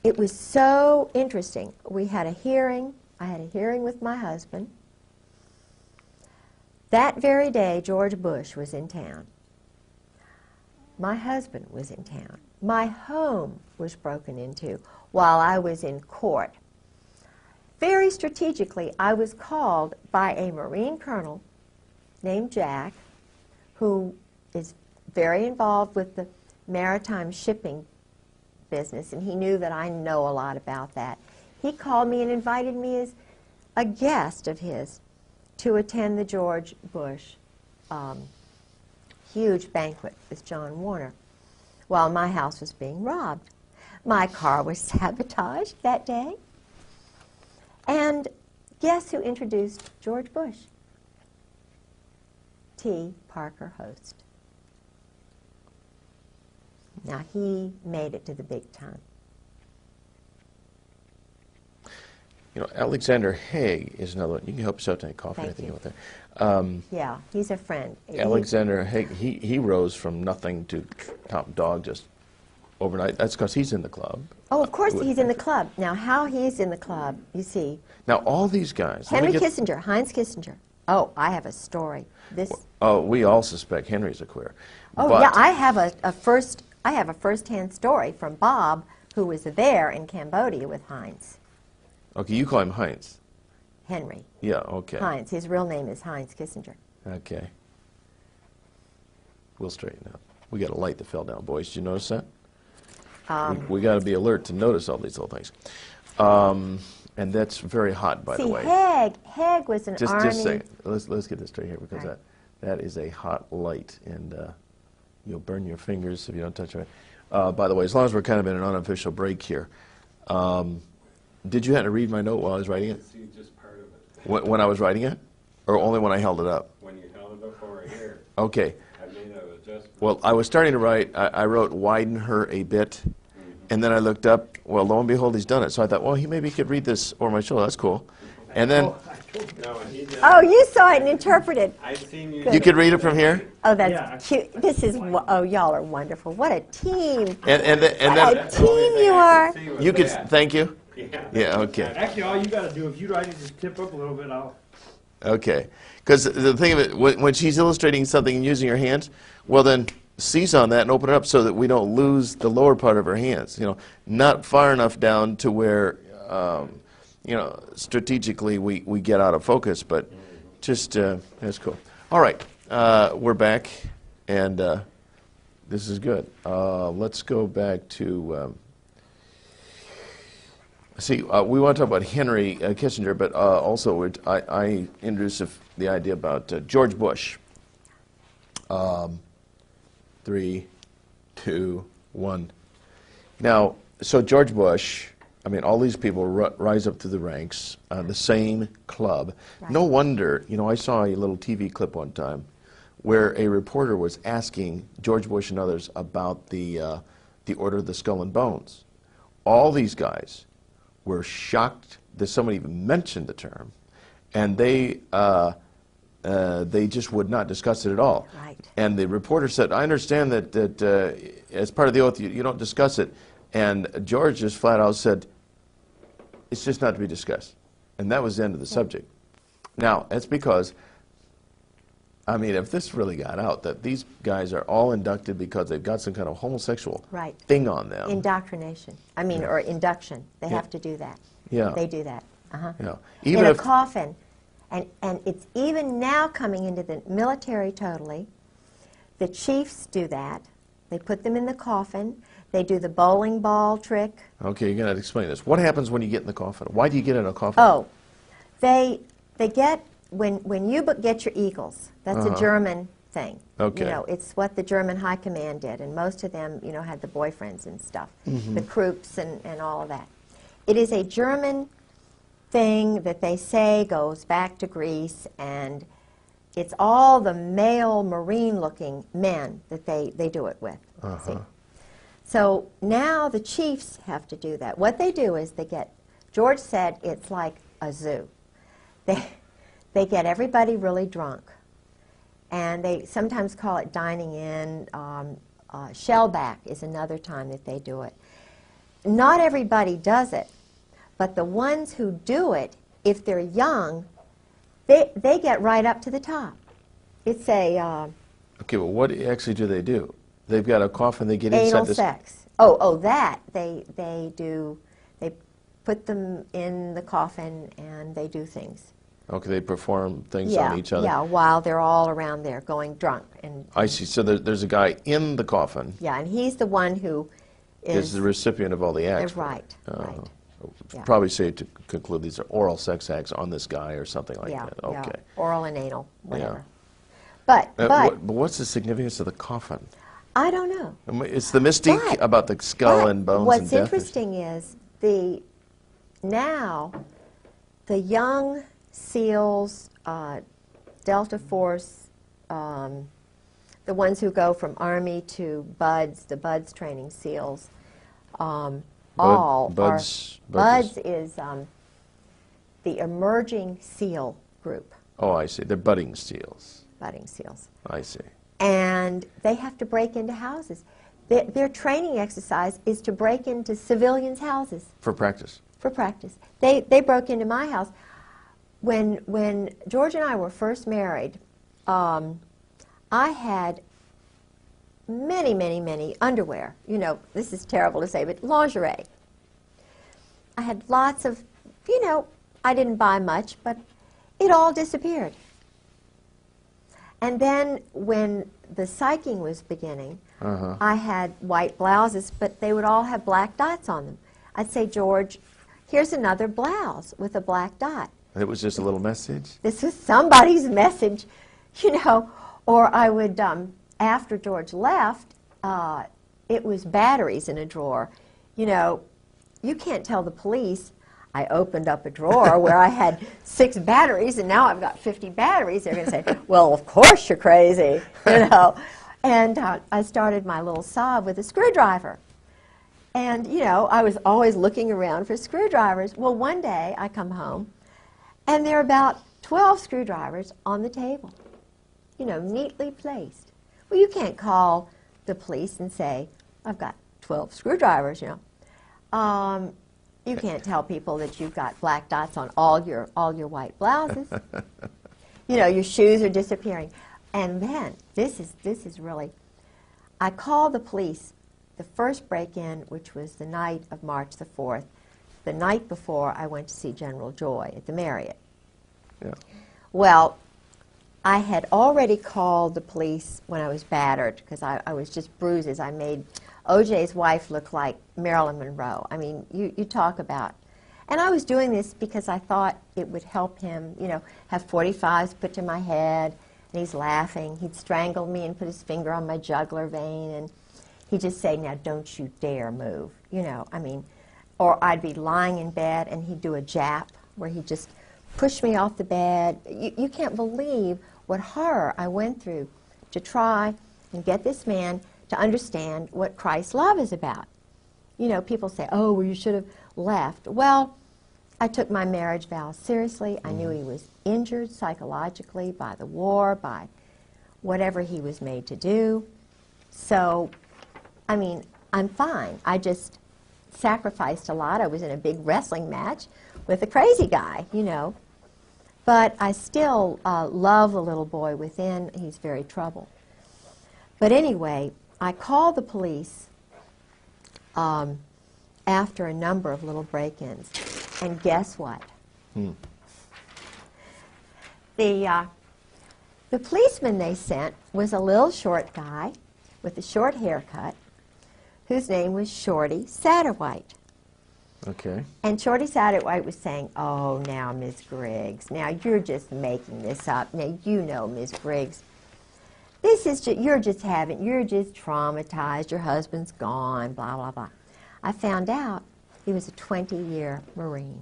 it was so interesting. We had a hearing. I had a hearing with my husband. That very day, George Bush was in town. My husband was in town. My home was broken into while I was in court. Very strategically, I was called by a Marine colonel named Jack, who is very involved with the maritime shipping business, and he knew that I know a lot about that. He called me and invited me as a guest of his to attend the George Bush huge banquet with John Warner while my house was being robbed. My car was sabotaged that day. And guess who introduced George Bush? T. Parker Host. Now, he made it to the big time. You know, Alexander Haig is another one. You can help us out tonight, coffee, Thank anything you. with that. Yeah, he's a friend. Alexander Haig, he rose from nothing to top dog just overnight. That's because he's in the club. Oh, of course he's in the club. Now, how he's in the club, you see. Now, all these guys. Heinz Kissinger. Oh, I have a story. Oh, we all suspect Henry's a queer. Oh, but yeah, I have a first-hand story from Bob, who was there in Cambodia with Heinz. Okay, you call him Heinz. Henry. Yeah, okay. Heinz. His real name is Heinz Kissinger. Okay. We'll straighten up. We got a light that fell down, boys. Did you notice that? We got to be alert to notice all these little things. And that's very hot, by the way. Haig was an army. Just a second. Let's get this straight here, because right. that is a hot light, and you'll burn your fingers if you don't touch it. By the way, as long as we're kind of in an unofficial break here, did you have to read my note while I was writing it? See just part of it. When I was writing it? Or only when I held it up? When you held it before here, Okay. I made an adjustment. Well, I was starting to write. I wrote, widen her a bit. And then I looked up. Well, lo and behold, he's done it. So I thought, well, maybe he could read this over my shoulder. That's cool. And then... No, and he did. Oh, you saw it and interpreted. I've seen you. You could read it from here? Oh, that's cute. This is, oh, y'all are wonderful. What a team. And What then... a team you are. You could... Thank you? Yeah. Yeah, okay. Actually, all you got to do, if you write it, just tip up a little bit, I'll... Okay. Because the thing of it, when she's illustrating something and using her hands, well then, seize on that and open it up so that we don't lose the lower part of her hands. You know, not far enough down to where, you know, strategically we get out of focus, but just, that's cool. All right. We're back, and this is good. Let's go back to... See, we want to talk about Henry Kissinger, but also I introduced the idea about George Bush. 3, 2, 1. Now, so George Bush, I mean, all these people rise up through the ranks, the same club. Right. No wonder, you know, I saw a little TV clip one time where a reporter was asking George Bush and others about the Order of the Skull and Bones. All these guys were shocked that somebody even mentioned the term, and they just would not discuss it at all. Right. And the reporter said, I understand that as part of the oath you don't discuss it. And George just flat out said, it's just not to be discussed. And that was the end of the subject. Now, that's because, I mean, if this really got out, that these guys are all inducted because they've got some kind of homosexual thing on them. Indoctrination. I mean, or induction. They have to do that. Yeah. They do that. Yeah. Even in a if coffin. And it's even now coming into the military totally. The chiefs do that. They put them in the coffin. They do the bowling ball trick. Okay, you're going to explain this. What happens when you get in the coffin? Why do you get in a coffin? Oh, they get, when you get your eagles, that's a German thing. Okay. You know, it's what the German high command did, and most of them, you know, had the boyfriends and stuff, the Krupps and all of that. It is a German thing that they say goes back to Greece, and it's all the male Marine-looking men that they do it with. See? So now the chiefs have to do that. What they do is they get, George said it's like a zoo. They get everybody really drunk, and they sometimes call it dining in. Shellback is another time that they do it. Not everybody does it, but the ones who do it, if they're young, they get right up to the top. It's a Okay, well, what actually do they do? They've got a coffin. They get anal inside this. sex. Oh, that they do. They put them in the coffin and they do things. Okay, they perform things Yeah, on each other. yeah. While they're all around there going drunk and. I see. So there's a guy in the coffin. Yeah, and he's the one who Is the recipient of all the acts. right. Right. Yeah. Probably safe to conclude these are oral sex acts on this guy or something like Yeah, that. yeah. Okay. Oral and anal, whatever. Yeah. But But what's the significance of the coffin? I don't know. I mean, it's the mystique But- about the skull But and bones what's and death. interesting is now the young SEALs, Delta Force, the ones who go from Army to BUDS, the BUDS training SEALs, Buds BUDS is the emerging SEAL group, Oh, I see. They're budding SEALs. budding SEALs. I see. And they have to break into houses. Their training exercise is to break into civilians' houses For practice. for practice. They broke into my house. When George and I were first married, I had many underwear. You know, this is terrible to say, but lingerie. I had lots of, I didn't buy much, but it all disappeared. And then when the psyching was beginning, I had white blouses, but they would all have black dots on them. I'd say, George, here's another blouse with a black dot. And it was just a little message? This was somebody's message, Or I would, after George left, it was batteries in a drawer. You can't tell the police I opened up a drawer where I had 6 batteries and now I've got 50 batteries. They're going to say, well, of course you're crazy, And I started my little sob with a screwdriver. And, I was always looking around for screwdrivers. Well, one day I come home and there are about 12 screwdrivers on the table, neatly placed. Well, you can't call the police and say, I've got 12 screwdrivers, You can't tell people that you've got black dots on all your white blouses. Your shoes are disappearing. And then, this is really, I called the police the first break-in, which was the night of March the 4th, the night before I went to see General Joy at the Marriott. Yeah. Well, I had already called the police when I was battered because I was just bruises. I made O.J.'s wife look like Marilyn Monroe. I mean, you talk about. And I was doing this because I thought it would help him, have 45s put to my head, and he's laughing. He'd strangle me and put his finger on my jugular vein, and he'd just say, now don't you dare move, Or I'd be lying in bed, and he'd do a jap where he'd just push me off the bed. You can't believe what horror I went through to try and get this man to understand what Christ's love is about. People say, oh, well, you should have left. Well, I took my marriage vows seriously. I knew he was injured psychologically by the war, by whatever he was made to do. So, I'm fine. I just sacrificed a lot. I was in a big wrestling match with a crazy guy, But I still love the little boy within. He's very troubled. But anyway, I called the police after a number of little break-ins. And guess what? The policeman they sent was a little short guy with a short haircut whose name was Shorty Satterwhite. Okay. And Shorty Satterwhite was saying, oh, now, Ms. Griggs, now you're just making this up. Now, Ms. Griggs, this is you're just traumatized. Your husband's gone, blah, blah, blah. I found out he was a 20-year Marine.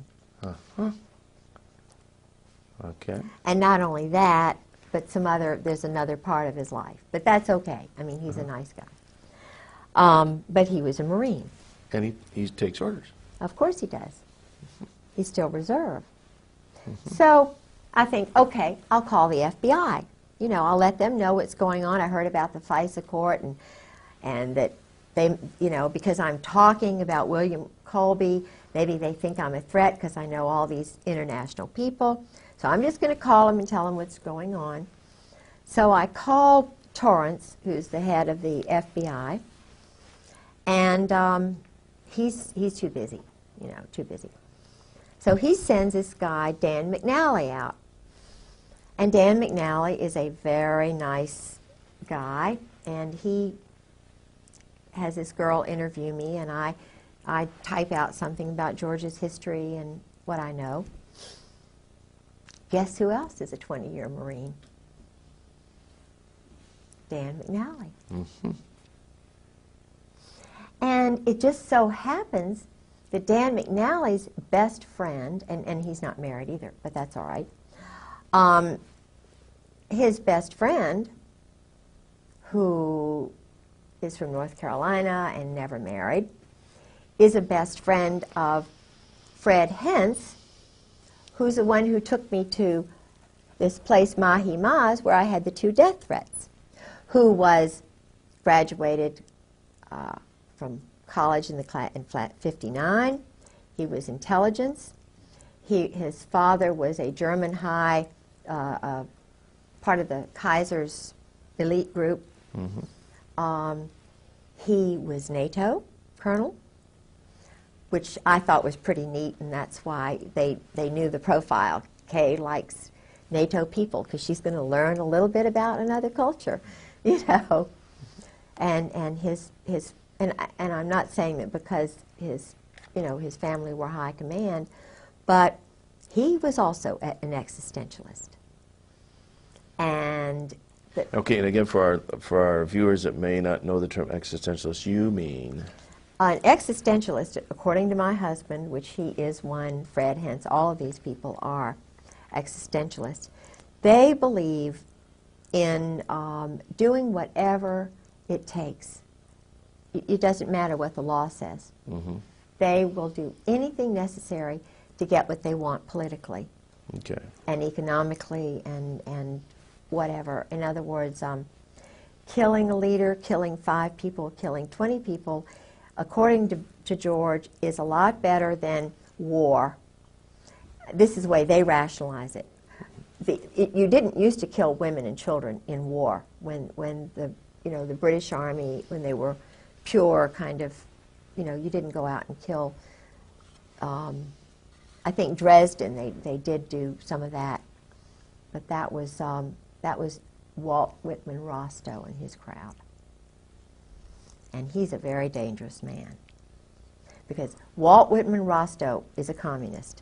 Okay. And not only that, there's another part of his life. But that's okay. I mean, he's a nice guy. But he was a Marine. And he takes orders. Of course he does. He's still reserve. So I think, okay, I'll call the FBI. You know, I'll let them know what's going on. I heard about the FISA court and that they, you know, because I'm talking about William Colby, maybe they think I'm a threat because I know all these international people. So I'm just going to call them and tell them what's going on. So I call Torrance, who's the head of the FBI, and he's too busy, you know, too busy. So he sends this guy, Dan McNally, out. And Dan McNally is a very nice guy, and he has this girl interview me, and I type out something about Georgia's history and what I know. Guess who else is a 20-year Marine? Dan McNally. Mm-hmm. And it just so happens that Dan McNally's best friend, and he's not married either, but that's all right, his best friend, who is from North Carolina and never married, is a best friend of Fred Hentz, who's the one who took me to this place, Mahi Maz, where I had the 2 death threats, who was graduated from college in flat 59. He was intelligence. His father was a German high, part of the Kaiser's elite group. Mm-hmm. He was NATO colonel, which I thought was pretty neat, and that's why they knew the profile. Kay likes NATO people because she's going to learn a little bit about another culture, you know. And I'm not saying that because his family were high command, but he was also an existentialist. And okay, and again, for our viewers that may not know the term existentialist, you mean? An existentialist, according to my husband, which he is one, Fred Hentz, all of these people are existentialists. They believe in doing whatever it takes. It doesn't matter what the law says. Mm-hmm. They will do anything necessary to get what they want politically, okay, and economically, and whatever. In other words, killing a leader, killing 5 people, killing 20 people, according to George, is a lot better than war. This is the way they rationalize it. You didn't used to kill women and children in war when the British Army, when they were pure kind of, you didn't go out and kill. I think Dresden, they did do some of that, but that was Walt Whitman Rostow and his crowd. And he's a very dangerous man, because Walt Whitman Rostow is a communist.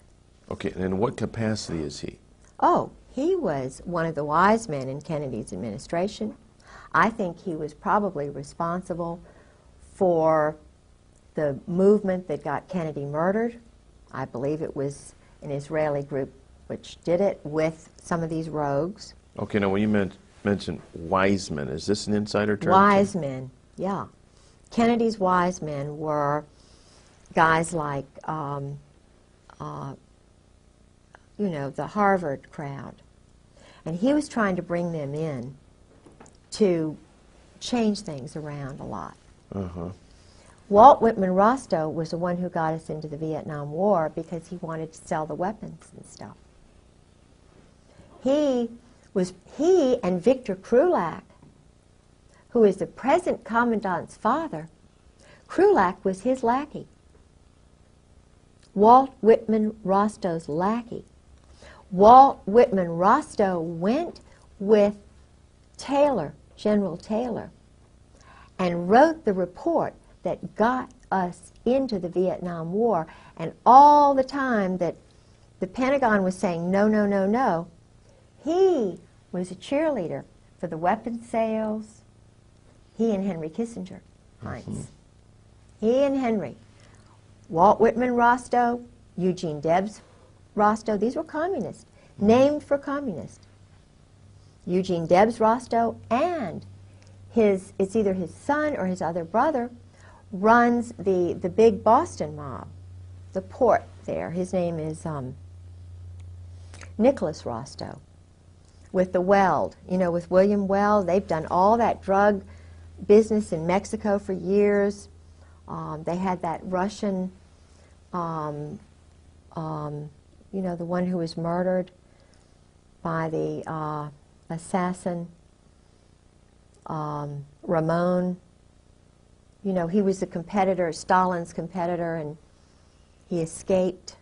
Okay, and in what capacity is he? Oh, he was one of the wise men in Kennedy's administration. I think he was probably responsible for the movement that got Kennedy murdered. I believe it was an Israeli group which did it with some of these rogues. Okay, now when you mentioned wise men, is this an insider term? Wise men, yeah. Kennedy's wise men were guys like, the Harvard crowd. And he was trying to bring them in to change things around a lot. Uh-huh. Walt Whitman Rostow was the one who got us into the Vietnam War because he wanted to sell the weapons and stuff. He and Victor Krulak, who is the present commandant's father, Krulak was his lackey. Walt Whitman Rostow's lackey. Walt Whitman Rostow went with Taylor, General Taylor, and wrote the report that got us into the Vietnam War. And all the time that the Pentagon was saying, no, no, no, no, he was a cheerleader for the weapons sales. He and Henry Kissinger, Heinz. Mm-hmm. He and Henry. Walt Whitman Rostow, Eugene Debs Rostow, these were communists, named for communists. Eugene Debs Rostow, and it's either his son or his other brother, runs the big Boston mob, the port there. His name is Nicholas Rostow, with the Weld, with William Weld. They've done all that drug business in Mexico for years. They had that Russian, the one who was murdered by the assassin, Ramon. He was a competitor, Stalin's competitor, and he escaped.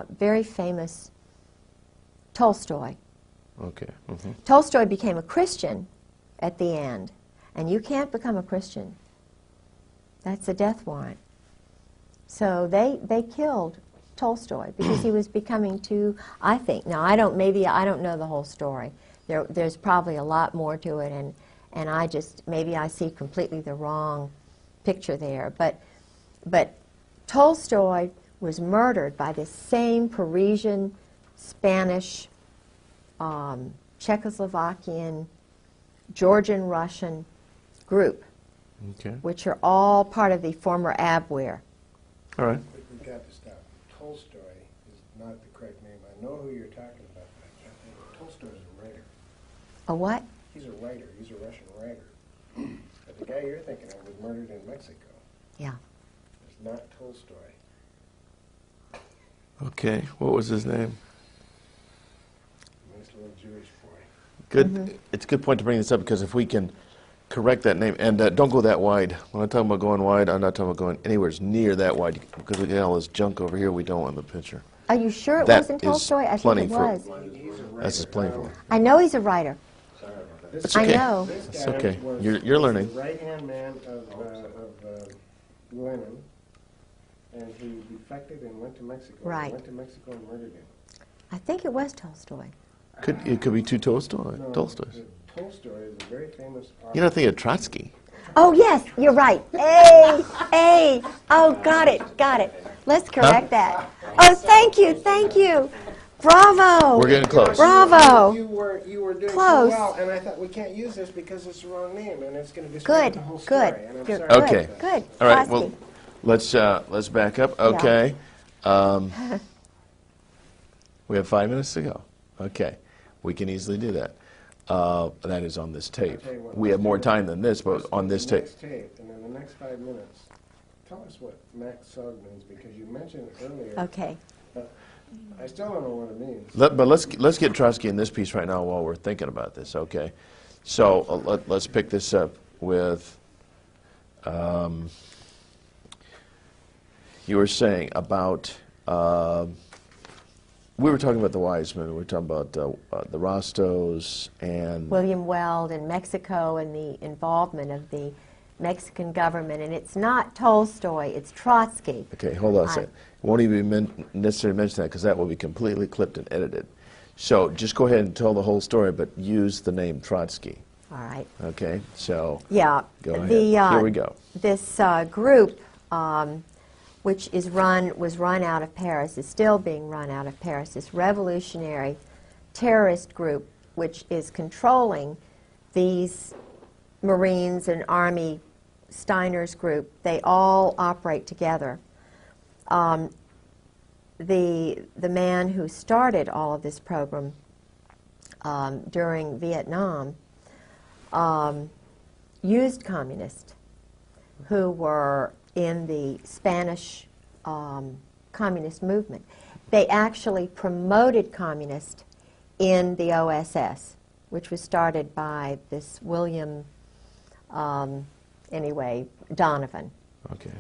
Very famous Tolstoy. Okay. Mm-hmm. Tolstoy became a Christian at the end, and you can't become a Christian. That's a death warrant. So they killed Tolstoy because he was becoming too, I think, now I don't know the whole story. There's probably a lot more to it, and maybe I see completely the wrong picture there. But Tolstoy was murdered by this same Parisian, Spanish, Czechoslovakian, Georgian, Russian group, Okay. which are all part of the former Abwehr. All right. But we've got to stop. Tolstoy is not the correct name. I know who you're talking about, but I can't think of it. Tolstoy's a writer. A what? He's a writer. He's a Russian writer. But the guy you're thinking of was murdered in Mexico. Yeah. It's not Tolstoy. Okay. What was his name? Nice little Jewish boy. Good. It's a good point to bring this up because if we can correct that name, and don't go that wide. When I'm talking about going wide, I'm not talking about going anywhere near that wide because we got all this junk over here we don't want in the picture. Are you sure it That wasn't is Tolstoy? I think plenty it for- was. He's a writer. That's just plain for. I know he's a writer. Sorry about that. It's I okay. know. This It's guy okay. was- You're was learning. the right-hand man of Lenin, and he defected and went to Mexico. Right. He went to Mexico and murdered him. I think it was Tolstoy. It could be two Tolstoys. No, Tolstoys. Tolstoy is a very famous author. You're not thinking of Trotsky. Oh, yes, you're right. A. Oh, got it. Let's correct that. Oh, thank you. Bravo. We're getting close. Bravo. You were doing Close. so well, and I thought we can't use this because it's the wrong name, and it's going to disrupt Good, the whole story. good. And I'm You're sorry good, Okay. about that. Good. All right. Trotsky. Well, let's back up. Okay. We have 5 minutes to go. Okay. We can easily do that. That is on this tape. I'll tell you what, We have more time than this, but on this tape. Next tape, and in the next 5 minutes, tell us what Max Sog means, because you mentioned it earlier. Okay. I still don't know what it means. But let's get Trotsky in this piece right now while we're thinking about this. Okay. So let's pick this up with. You were saying about. We were talking about the wise men. We were talking about the Rostos and William Weld in Mexico and the involvement of the Mexican government. And it's not Tolstoy, it's Trotsky. Okay, hold on a second. Won't even necessarily mention that because that will be completely clipped and edited. So just go ahead and tell the whole story, but use the name Trotsky. All right. Okay, so Yeah. go ahead. Here we go. This group, which was run out of Paris, is still being run out of Paris, this revolutionary terrorist group which is controlling these Marines and Army Steiner's group. They all operate together. The man who started all of this program during Vietnam used communists who were in the Spanish communist movement. They actually promoted communists in the OSS, which was started by this William, Donovan. Okay.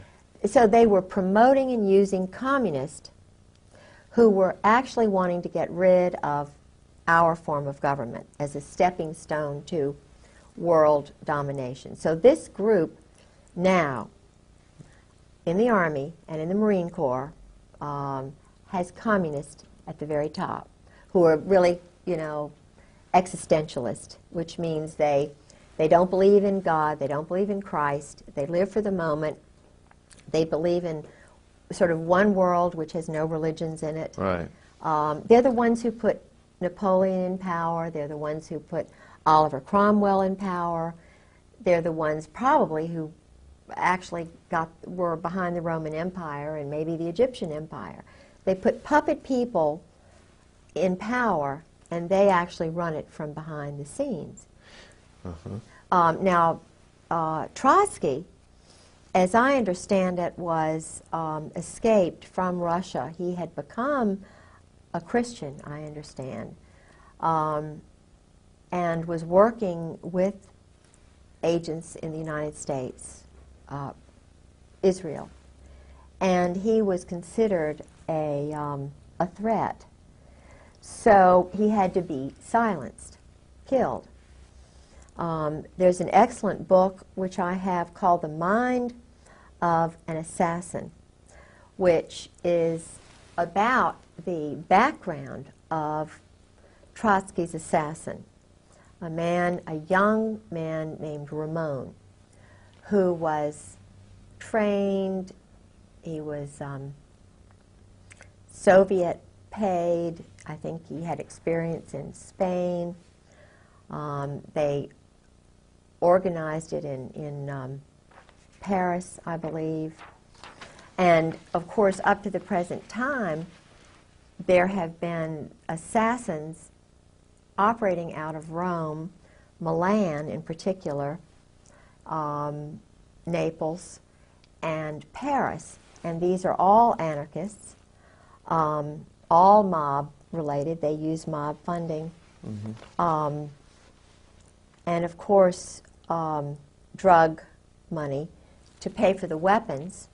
So they were promoting and using communists who were actually wanting to get rid of our form of government as a stepping stone to world domination. So this group now, in the Army and in the Marine Corps, has communists at the very top who are really, existentialist, which means they don't believe in God, they don't believe in Christ, they live for the moment, they believe in sort of one world which has no religions in it. Right. They're the ones who put Napoleon in power, they're the ones who put Oliver Cromwell in power. They're the ones probably who actually were behind the Roman Empire and maybe the Egyptian Empire. They put puppet people in power, and they actually run it from behind the scenes. Now, Trotsky, as I understand it, was escaped from Russia. He had become a Christian, I understand, and was working with agents in the United States, Israel. And he was considered a threat. So he had to be silenced, killed. There's an excellent book which I have called The Mind of an Assassin, which is about the background of Trotsky's assassin, a young man named Ramon, who was trained, he was Soviet paid, I think he had experience in Spain. They organized it in Paris, I believe. And of course, up to the present time, there have been assassins operating out of Rome, Milan in particular, Naples, and Paris. And these are all anarchists, all mob related. They use mob funding. And of course, drug money to pay for the weapons,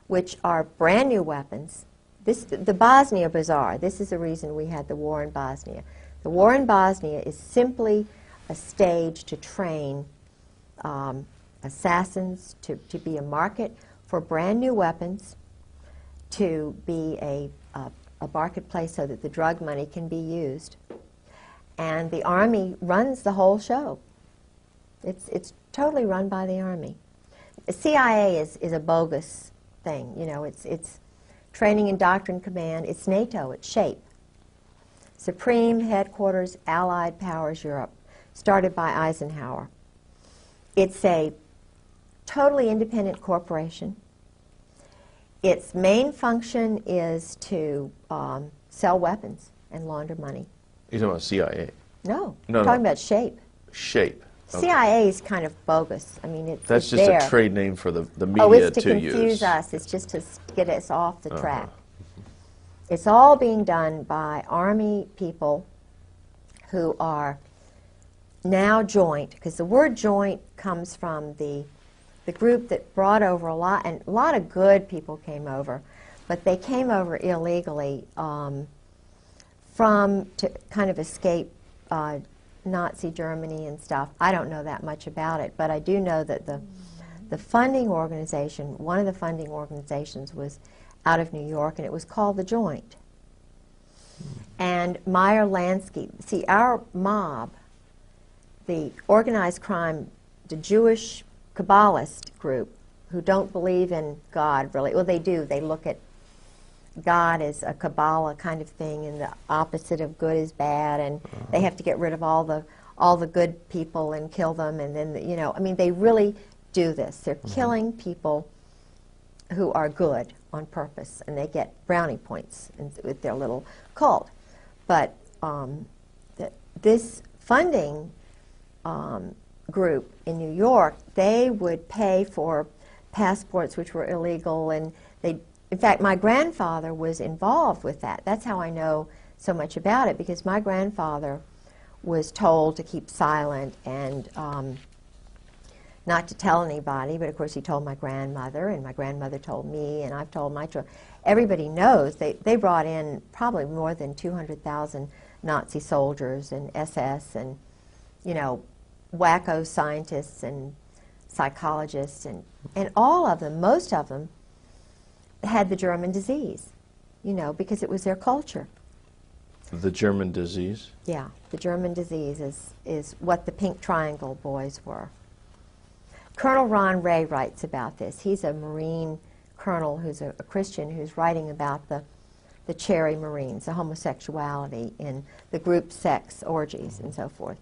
which are brand new weapons. The Bosnia Bazaar, this is the reason we had the war in Bosnia. The war in Bosnia is simply a stage to train assassins, to be a market for brand new weapons, to be a marketplace so that the drug money can be used. And the Army runs the whole show. It's totally run by the Army. The CIA is a bogus thing. You know, it's Training and Doctrine Command. It's NATO. It's SHAPE. Supreme Headquarters Allied Powers Europe, started by Eisenhower. It's a totally independent corporation. Its main function is to sell weapons and launder money. You're talking about CIA? No, No, I'm talking no. about SHAPE. SHAPE. Okay. CIA is kind of bogus. I mean, That's it's just there. a trade name for the media Oh, it's to to confuse use. us. It's just to get us off the track. It's all being done by Army people who are now joint, because the word joint comes from the group that brought over a lot, and a lot of good people came over, but they came over illegally to kind of escape Nazi Germany and stuff. I don't know that much about it, but I do know that the funding organization, one of the funding organizations was out of New York, and it was called the Joint. And Meyer Lansky, see, our mob, the organized crime, the Jewish Kabbalist group, who don't believe in God, really. Well, they do. They look at God as a Kabbalah kind of thing, and the opposite of good is bad, and they have to get rid of all the good people and kill them, and then, you know, I mean, they really do this. They're killing people who are good on purpose, and they get brownie points with their little cult. But this funding group in New York, they would pay for passports which were illegal, and in fact, my grandfather was involved with that. That's how I know so much about it, because my grandfather was told to keep silent and not to tell anybody, but of course he told my grandmother, and my grandmother told me, and I've told my children. Everybody knows they brought in probably more than 200,000 Nazi soldiers and SS and, you know, wacko scientists and psychologists, and all of them, most of them, had the German disease, you know, because it was their culture. The German disease? Yeah, the German disease is what the Pink Triangle boys were. Colonel Ron Ray writes about this. He's a Marine colonel who's a Christian who's writing about the Cherry Marines, the homosexuality in the group sex orgies and so forth.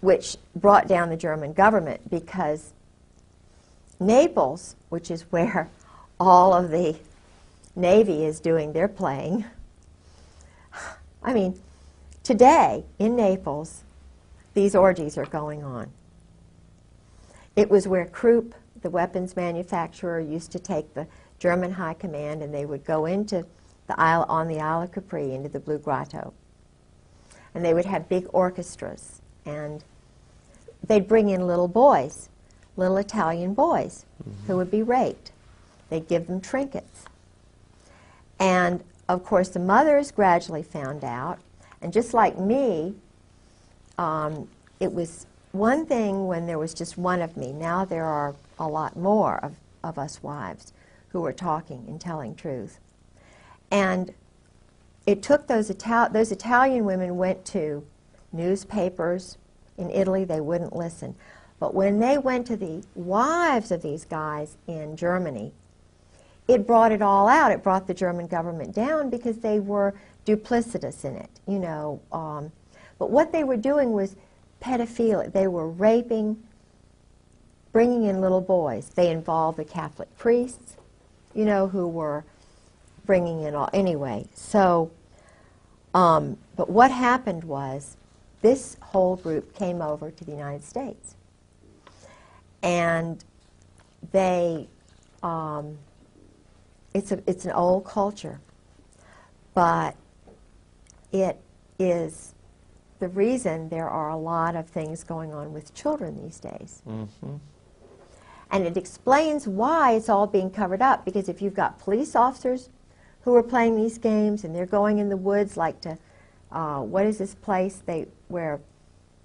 which brought down the German government because Naples, which is where all of the Navy is doing their playing. I mean, today in Naples, these orgies are going on. It was where Krupp, the weapons manufacturer, used to take the German high command, and they would go into the Isle, on the Isle of Capri, into the Blue Grotto. And they would have big orchestras, and they'd bring in little boys, little Italian boys, who would be raped. They'd give them trinkets. And, of course, the mothers gradually found out, and just like me, it was one thing when there was just one of me. Now there are a lot more of us wives who are talking and telling truth. And it took those Italian women went to newspapers in Italy. They wouldn't listen. But when they went to the wives of these guys in Germany, it brought it all out. It brought the German government down because they were duplicitous in it, you know. But what they were doing was pedophilia. They were raping, bringing in little boys. They involved the Catholic priests, you know, who were bringing in all. Anyway, so, but what happened was this whole group came over to the United States. And they, it's an old culture, but it is the reason there are a lot of things going on with children these days. Mm-hmm. And it explains why it's all being covered up, because if you've got police officers who are playing these games and they're going in the woods like to, what is this place where,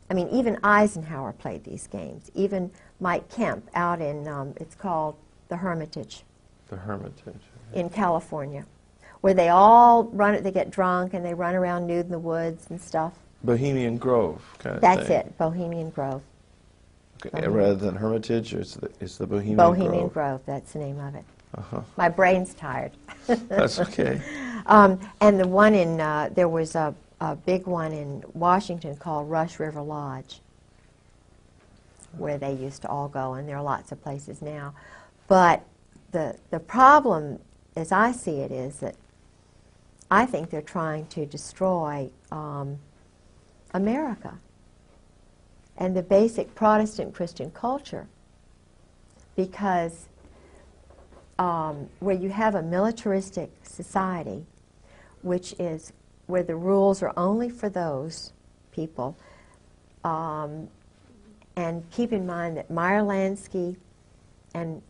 I mean, even Eisenhower played these games. Even Mike Kemp out in, it's called the Hermitage. The Hermitage. In California, where they all run, they get drunk and they run around nude in the woods and stuff. Bohemian Grove kind of That's thing. it, Bohemian Grove. Okay. Rather than Hermitage, it's the Bohemian Grove? Bohemian Grove, that's the name of it. Uh-huh. My brain's tired. That's okay. And the one in, there was a big one in Washington called Rush River Lodge, where they used to all go, and there are lots of places now. But the problem, as I see it, is that I think they're trying to destroy America and the basic Protestant Christian culture, because where you have a militaristic society, which is where the rules are only for those people, and keep in mind that Meyer Lansky and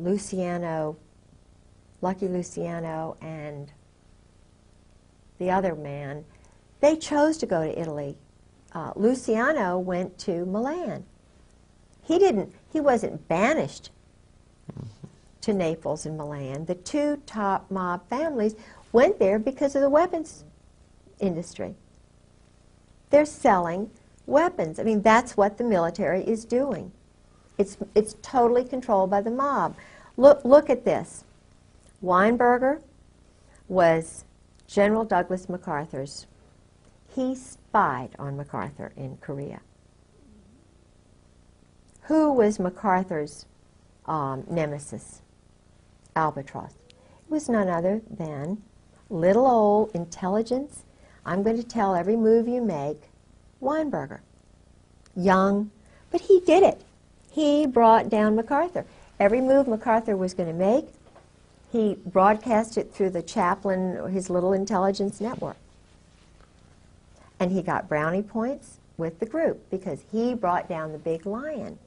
Luciano, Lucky Luciano, and the other man, they chose to go to Italy. Luciano went to Milan. He wasn't banished to Naples and Milan. The two top mob families went there because of the weapons industry. They're selling weapons. I mean, that's what the military is doing. It's totally controlled by the mob. Look at this. Weinberger was General Douglas MacArthur's. He spied on MacArthur in Korea. Who was MacArthur's nemesis? Albatross. It was none other than little old intelligence. I'm going to tell every move you make. Weinberger. Young, but he did it. He brought down MacArthur. Every move MacArthur was going to make, he broadcast it through the chaplain, his little intelligence network. And he got brownie points with the group because he brought down the big lion.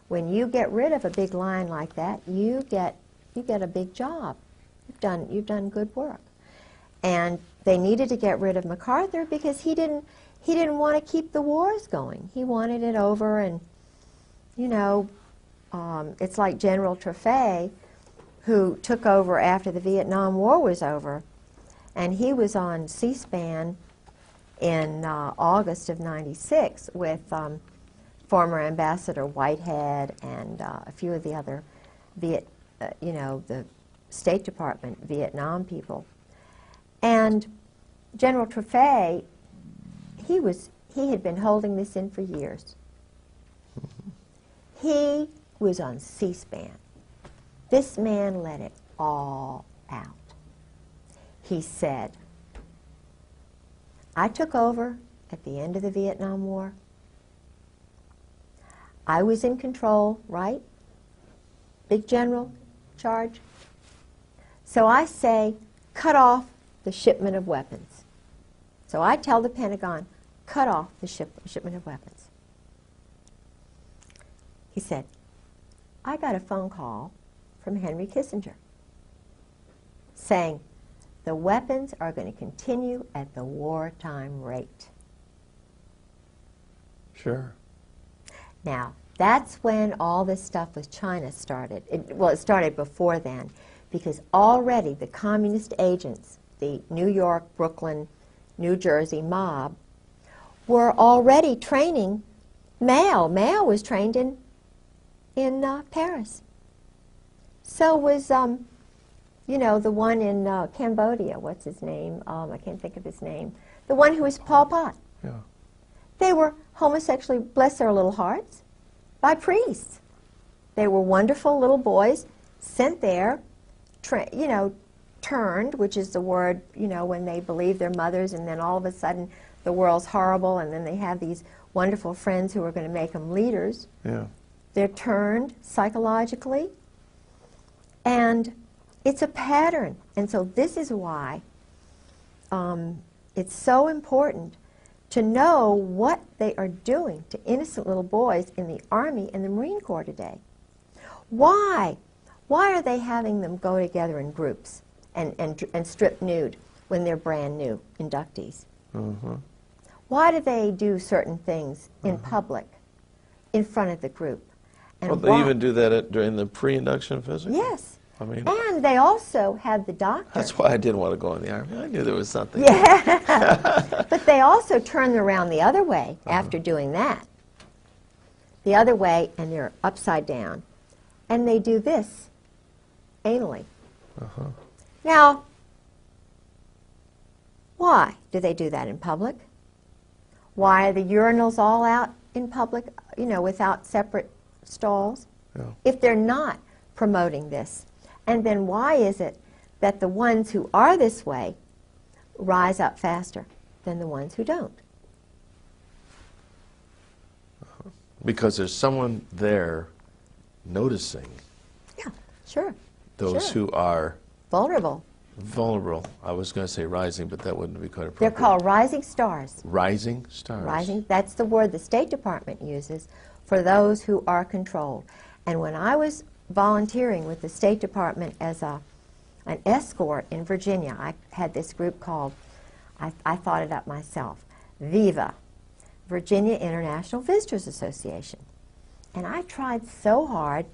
When you get rid of a big lion like that, you get a big job. You've done good work. And they needed to get rid of MacArthur because he didn't want to keep the wars going. He wanted it over, and you know, it's like General Trefay, who took over after the Vietnam War was over, and he was on C-SPAN in August of '96 with former Ambassador Whitehead and a few of the other the State Department Vietnam people. And General Trefay, he he had been holding this in for years. He was on C-SPAN. This man let it all out. He said, I took over at the end of the Vietnam War. I was in control, right? Big general charge. So I say, cut off the shipment of weapons. So I tell the Pentagon, cut off the shipment of weapons. He said, I got a phone call from Henry Kissinger saying the weapons are going to continue at the wartime rate. Sure. Now, that's when all this stuff with China started. It started before then, because already the communist agents, the New York, Brooklyn, New Jersey mob, were already training Mao. Mao was trained in Paris. So was, you know, the one in Cambodia. What's his name? I can't think of his name. The one who was Pol Pot. Yeah. They were homosexually, bless their little hearts, by priests. They were wonderful little boys sent there, you know, turned, which is the word, you know, when they believe their mothers and then all of a sudden the world's horrible and then they have these wonderful friends who are going to make them leaders. Yeah. They're turned psychologically, and it's a pattern. And so this is why it's so important to know what they are doing to innocent little boys in the Army and the Marine Corps today. Why? Why are they having them go together in groups and strip nude when they're brand new inductees? Mm-hmm. Why do they do certain things in public, in front of the group? And Well, they even do that during the pre-induction physical? Yes. I mean, and they also had the doctor. that's why I didn't want to go in the Army. I knew there was something. Yeah. But they also turn around the other way after doing that. The other way, and they're upside down. And they do this anally. Now, why do they do that in public? Why are the urinals all out in public, you know, without separate stalls? Yeah. If they're not promoting this. And then why is it that the ones who are this way rise up faster than the ones who don't? Because there's someone there noticing Yeah, sure. those Sure. who are Vulnerable. vulnerable. I was going to say rising, but that wouldn't be quite They're appropriate. called rising stars. Rising stars. Rising, that's the word the State Department uses for those who are controlled. And when I was volunteering with the State Department as an escort in Virginia, I had this group called, I thought it up myself, VIVA, Virginia International Visitors Association. And I tried so hard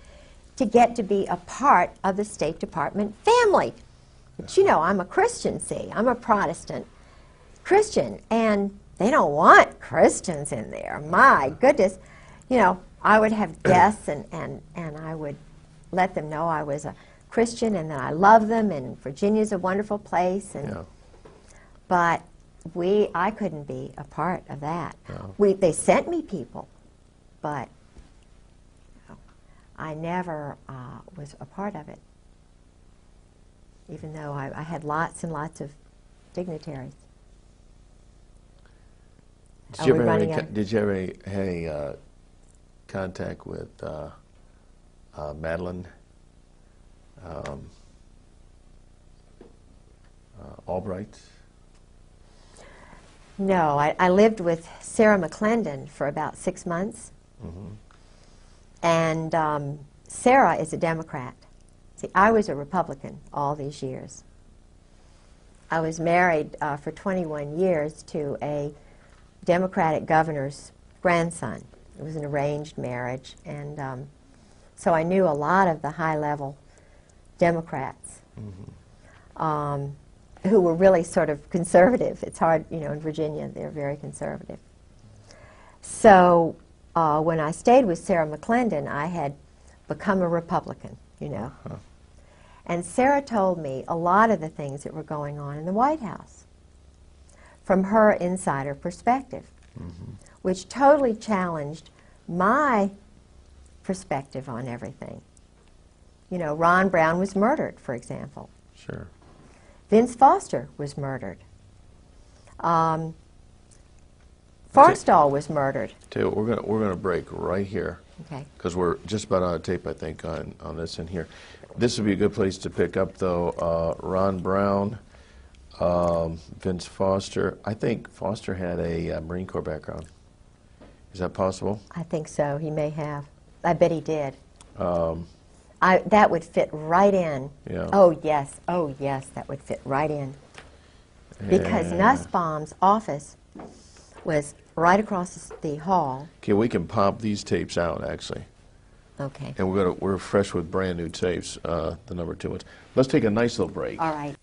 to get to be a part of the State Department family. But you know, I'm a Christian, see, I'm a Protestant Christian, and they don't want Christians in there. My goodness. You know, I would have guests, and I would let them know I was a Christian and that I love them, and Virginia's a wonderful place. And Yeah. But I couldn't be a part of that. No. They sent me people, but I never was a part of it, even though I had lots and lots of dignitaries. Did you ever have any contact with Madeleine Albright? No, I lived with Sarah McClendon for about 6 months. And Sarah is a Democrat. See, I was a Republican all these years. I was married for 21 years to a Democratic governor's grandson. It was an arranged marriage, and so I knew a lot of the high-level Democrats who were really sort of conservative. It's hard, you know, in Virginia, they're very conservative. So when I stayed with Sarah McClendon, I had become a Republican, you know. And Sarah told me a lot of the things that were going on in the White House from her insider perspective. which totally challenged my perspective on everything. You know, Ron Brown was murdered, for example. Sure. Vince Foster was murdered. Forstall was murdered. Tell you what, we're gonna break right here. Okay. Because we're just about out of tape, I think, on this in here. This would be a good place to pick up, though. Ron Brown, Vince Foster. I think Foster had a Marine Corps background. Is that possible? I think so. He may have. I bet he did. That would fit right in. Yeah. Oh, yes. Oh, yes, that would fit right in. Because Nussbaum's office was right across the hall. Okay, we can pop these tapes out, actually. Okay. And we're fresh with brand new tapes, the number 2 ones. Let's take a nice little break. All right.